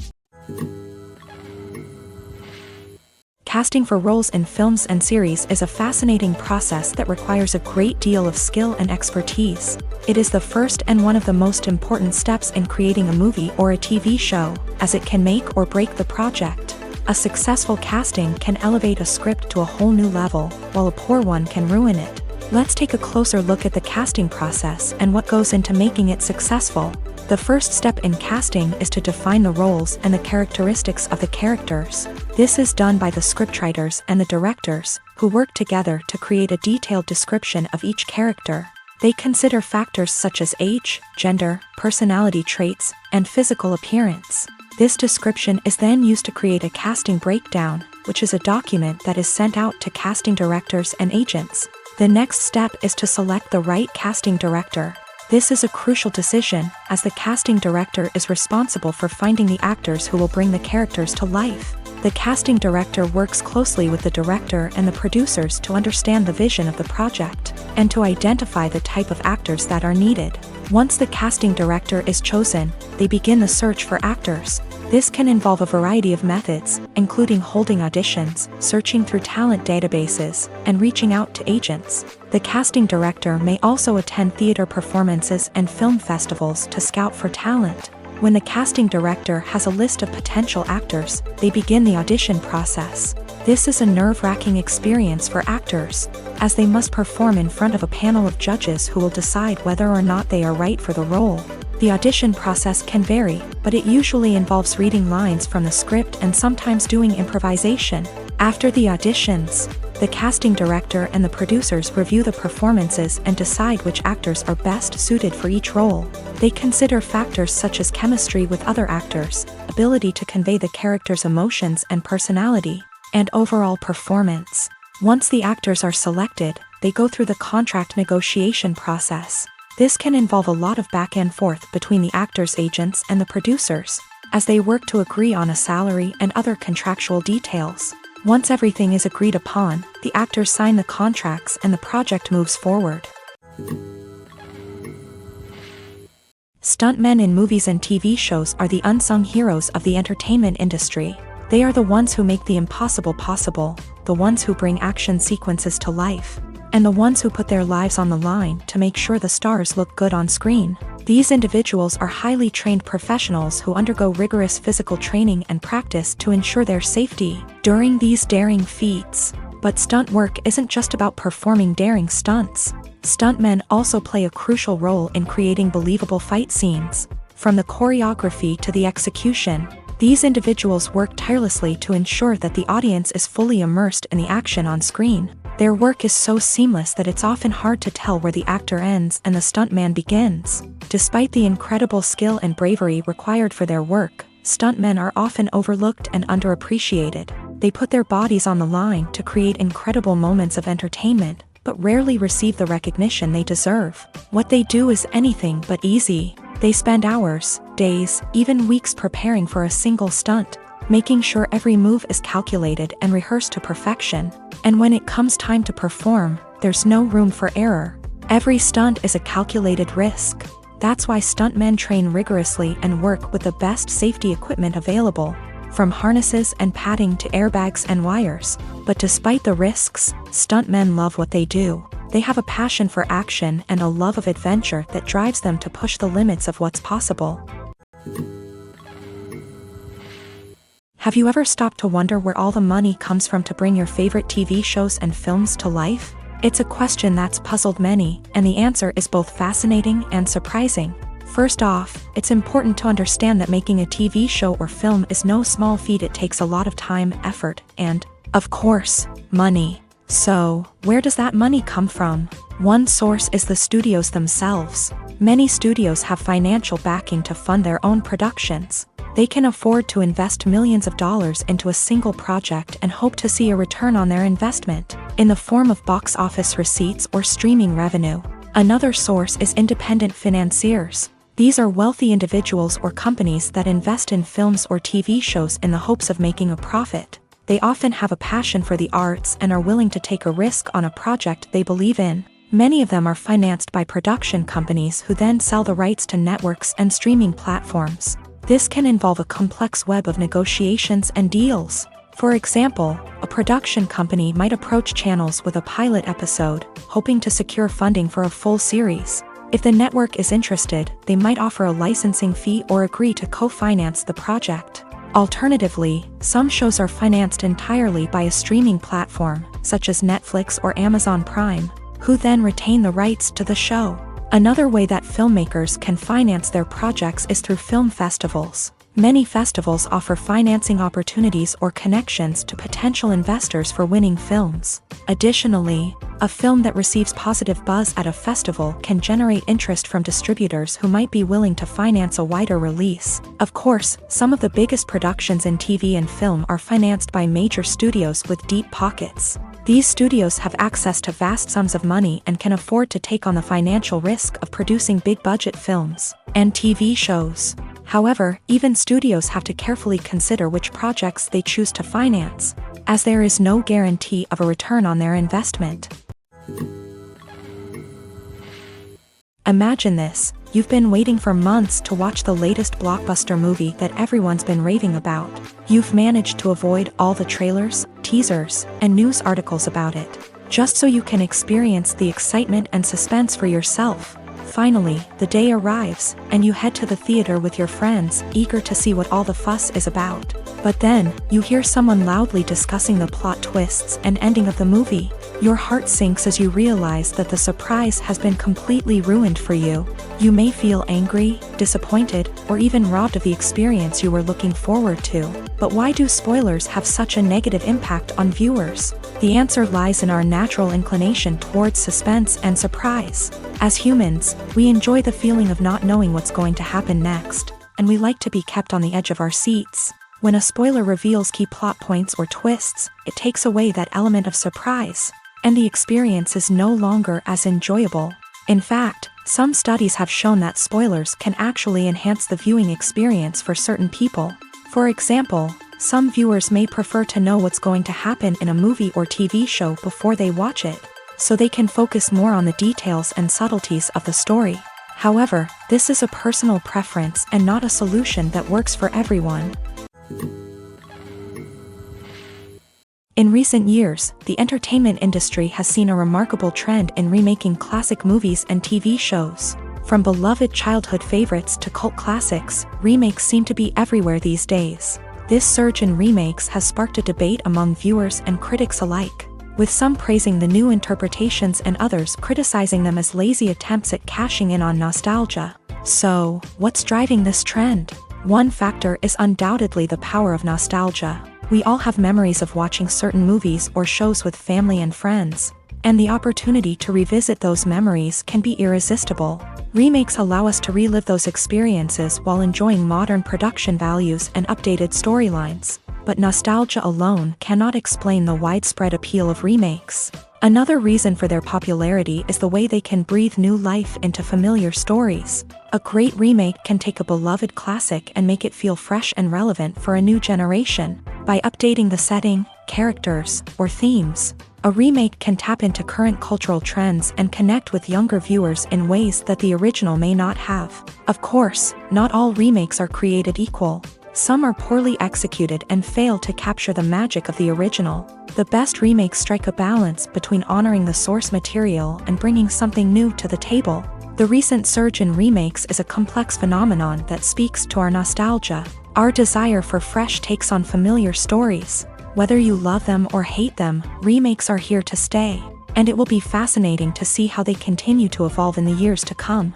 Casting for roles in films and series is a fascinating process that requires a great deal of skill and expertise. It is the first and one of the most important steps in creating a movie or a TV show, as it can make or break the project. A successful casting can elevate a script to a whole new level, while a poor one can ruin it. Let's take a closer look at the casting process and what goes into making it successful. The first step in casting is to define the roles and the characteristics of the characters. This is done by the scriptwriters and the directors, who work together to create a detailed description of each character. They consider factors such as age, gender, personality traits, and physical appearance. This description is then used to create a casting breakdown, which is a document that is sent out to casting directors and agents. The next step is to select the right casting director. This is a crucial decision, as the casting director is responsible for finding the actors who will bring the characters to life. The casting director works closely with the director and the producers to understand the vision of the project, and to identify the type of actors that are needed. Once the casting director is chosen, they begin the search for actors. This can involve a variety of methods, including holding auditions, searching through talent databases, and reaching out to agents. The casting director may also attend theater performances and film festivals to scout for talent. When the casting director has a list of potential actors, they begin the audition process. This is a nerve-wracking experience for actors, as they must perform in front of a panel of judges who will decide whether or not they are right for the role. The audition process can vary, but it usually involves reading lines from the script and sometimes doing improvisation. After the auditions, the casting director and the producers review the performances and decide which actors are best suited for each role. They consider factors such as chemistry with other actors, ability to convey the character's emotions and personality, and overall performance. Once the actors are selected, they go through the contract negotiation process. This can involve a lot of back and forth between the actors' agents and the producers, as they work to agree on a salary and other contractual details. Once everything is agreed upon, the actors sign the contracts and the project moves forward. Stuntmen in movies and TV shows are the unsung heroes of the entertainment industry. They are the ones who make the impossible possible, the ones who bring action sequences to life, and the ones who put their lives on the line to make sure the stars look good on screen. These individuals are highly trained professionals who undergo rigorous physical training and practice to ensure their safety during these daring feats. But stunt work isn't just about performing daring stunts. Stuntmen also play a crucial role in creating believable fight scenes. From the choreography to the execution, these individuals work tirelessly to ensure that the audience is fully immersed in the action on screen. Their work is so seamless that it's often hard to tell where the actor ends and the stuntman begins. Despite the incredible skill and bravery required for their work, stuntmen are often overlooked and underappreciated. They put their bodies on the line to create incredible moments of entertainment, but rarely receive the recognition they deserve. What they do is anything but easy. They spend hours, days, even weeks preparing for a single stunt, making sure every move is calculated and rehearsed to perfection. And when it comes time to perform, there's no room for error. Every stunt is a calculated risk. That's why stuntmen train rigorously and work with the best safety equipment available, from harnesses and padding to airbags and wires. But despite the risks, stuntmen love what they do. They have a passion for action and a love of adventure that drives them to push the limits of what's possible. Have you ever stopped to wonder where all the money comes from to bring your favorite TV shows and films to life? It's a question that's puzzled many, and the answer is both fascinating and surprising. First off, it's important to understand that making a TV show or film is no small feat. It takes a lot of time, effort, and, of course, money. So, where does that money come from? One source is the studios themselves. Many studios have financial backing to fund their own productions. They can afford to invest millions of dollars into a single project and hope to see a return on their investment, in the form of box office receipts or streaming revenue. Another source is independent financiers. These are wealthy individuals or companies that invest in films or TV shows in the hopes of making a profit. They often have a passion for the arts and are willing to take a risk on a project they believe in. Many of them are financed by production companies who then sell the rights to networks and streaming platforms. This can involve a complex web of negotiations and deals. For example, a production company might approach channels with a pilot episode, hoping to secure funding for a full series. If the network is interested, they might offer a licensing fee or agree to co-finance the project. Alternatively, some shows are financed entirely by a streaming platform, such as Netflix or Amazon Prime, who then retain the rights to the show. Another way that filmmakers can finance their projects is through film festivals. Many festivals offer financing opportunities or connections to potential investors for winning films. Additionally, a film that receives positive buzz at a festival can generate interest from distributors who might be willing to finance a wider release. Of course, some of the biggest productions in TV and film are financed by major studios with deep pockets. These studios have access to vast sums of money and can afford to take on the financial risk of producing big-budget films and TV shows. However, even studios have to carefully consider which projects they choose to finance, as there is no guarantee of a return on their investment. Imagine this: you've been waiting for months to watch the latest blockbuster movie that everyone's been raving about. You've managed to avoid all the trailers, teasers, and news articles about it, just so you can experience the excitement and suspense for yourself. Finally, the day arrives, and you head to the theater with your friends, eager to see what all the fuss is about. But then, you hear someone loudly discussing the plot twists and ending of the movie. Your heart sinks as you realize that the surprise has been completely ruined for you. You may feel angry, disappointed, or even robbed of the experience you were looking forward to. But why do spoilers have such a negative impact on viewers? The answer lies in our natural inclination towards suspense and surprise. As humans, we enjoy the feeling of not knowing what's going to happen next, and we like to be kept on the edge of our seats. When a spoiler reveals key plot points or twists, it takes away that element of surprise, and the experience is no longer as enjoyable. In fact, some studies have shown that spoilers can actually enhance the viewing experience for certain people. For example, Some viewers may prefer to know what's going to happen in a movie or TV show before they watch it, so they can focus more on the details and subtleties of the story. However, this is a personal preference and not a solution that works for everyone. In recent years, the entertainment industry has seen a remarkable trend in remaking classic movies and TV shows. From beloved childhood favorites to cult classics, remakes seem to be everywhere these days. This surge in remakes has sparked a debate among viewers and critics alike, with some praising the new interpretations and others criticizing them as lazy attempts at cashing in on nostalgia. So, what's driving this trend? One factor is undoubtedly the power of nostalgia. We all have memories of watching certain movies or shows with family and friends, and the opportunity to revisit those memories can be irresistible. Remakes allow us to relive those experiences while enjoying modern production values and updated storylines. But nostalgia alone cannot explain the widespread appeal of remakes. Another reason for their popularity is the way they can breathe new life into familiar stories. A great remake can take a beloved classic and make it feel fresh and relevant for a new generation. By updating the setting, characters, or themes, a remake can tap into current cultural trends and connect with younger viewers in ways that the original may not have. Of course, not all remakes are created equal. Some are poorly executed and fail to capture the magic of the original. The best remakes strike a balance between honoring the source material and bringing something new to the table. The recent surge in remakes is a complex phenomenon that speaks to our nostalgia, our desire for fresh takes on familiar stories. Whether you love them or hate them, remakes are here to stay, and it will be fascinating to see how they continue to evolve in the years to come.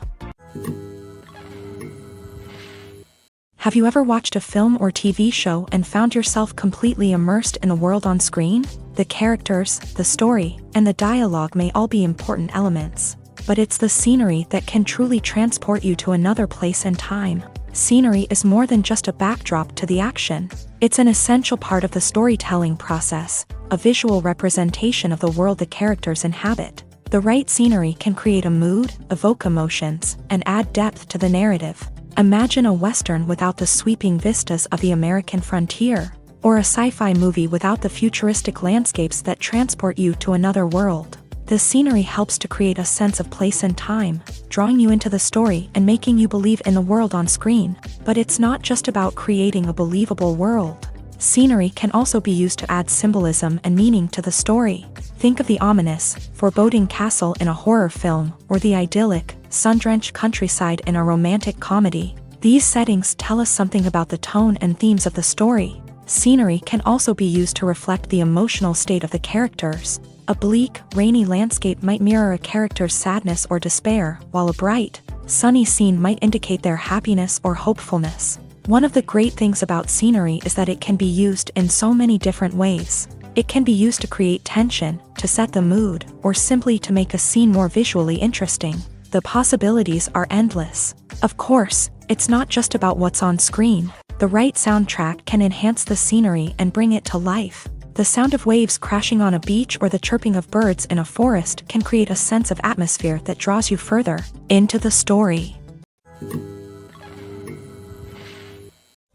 Have you ever watched a film or TV show and found yourself completely immersed in the world on screen? The characters, the story, and the dialogue may all be important elements, but it's the scenery that can truly transport you to another place and time. Scenery is more than just a backdrop to the action. It's an essential part of the storytelling process, a visual representation of the world the characters inhabit. The right scenery can create a mood, evoke emotions, and add depth to the narrative. Imagine a Western without the sweeping vistas of the American frontier, or a sci-fi movie without the futuristic landscapes that transport you to another world. The scenery helps to create a sense of place and time, drawing you into the story and making you believe in the world on screen. But it's not just about creating a believable world. Scenery can also be used to add symbolism and meaning to the story. Think of the ominous, foreboding castle in a horror film, or the idyllic, sun-drenched countryside in a romantic comedy. These settings tell us something about the tone and themes of the story. Scenery can also be used to reflect the emotional state of the characters. A bleak, rainy landscape might mirror a character's sadness or despair, while a bright, sunny scene might indicate their happiness or hopefulness. One of the great things about scenery is that it can be used in so many different ways. It can be used to create tension, to set the mood, or simply to make a scene more visually interesting. The possibilities are endless. Of course, it's not just about what's on screen. The right soundtrack can enhance the scenery and bring it to life. The sound of waves crashing on a beach or the chirping of birds in a forest can create a sense of atmosphere that draws you further into the story.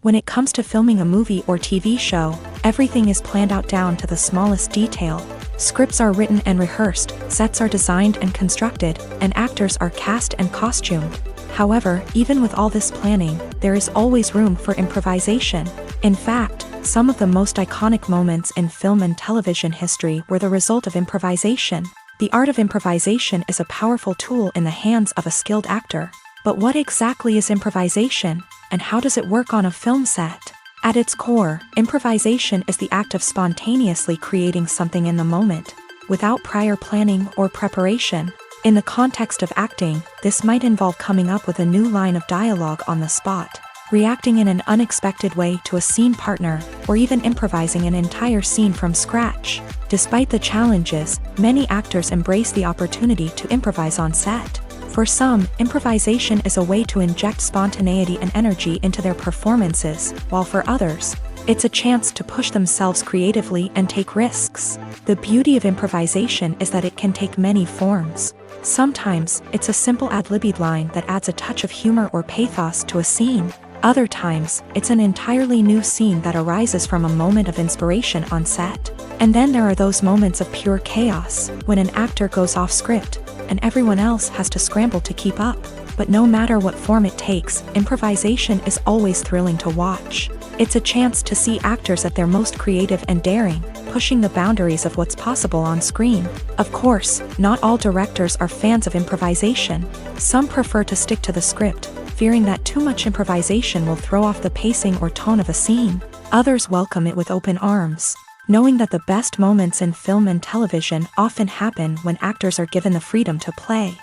When it comes to filming a movie or TV show, everything is planned out down to the smallest detail. Scripts are written and rehearsed, sets are designed and constructed, and actors are cast and costumed. However, even with all this planning, there is always room for improvisation. In fact, some of the most iconic moments in film and television history were the result of improvisation. The art of improvisation is a powerful tool in the hands of a skilled actor. But what exactly is improvisation, and how does it work on a film set? At its core, improvisation is the act of spontaneously creating something in the moment, without prior planning or preparation. In the context of acting, this might involve coming up with a new line of dialogue on the spot, reacting in an unexpected way to a scene partner, or even improvising an entire scene from scratch. Despite the challenges, many actors embrace the opportunity to improvise on set. For some, improvisation is a way to inject spontaneity and energy into their performances, while for others, it's a chance to push themselves creatively and take risks. The beauty of improvisation is that it can take many forms. Sometimes, it's a simple ad-libbed line that adds a touch of humor or pathos to a scene. Other times, it's an entirely new scene that arises from a moment of inspiration on set. And then there are those moments of pure chaos, when an actor goes off script, and everyone else has to scramble to keep up. But no matter what form it takes, improvisation is always thrilling to watch. It's a chance to see actors at their most creative and daring, pushing the boundaries of what's possible on screen. Of course, not all directors are fans of improvisation. Some prefer to stick to the script, fearing that too much improvisation will throw off the pacing or tone of a scene. Others welcome it with open arms, knowing that the best moments in film and television often happen when actors are given the freedom to play.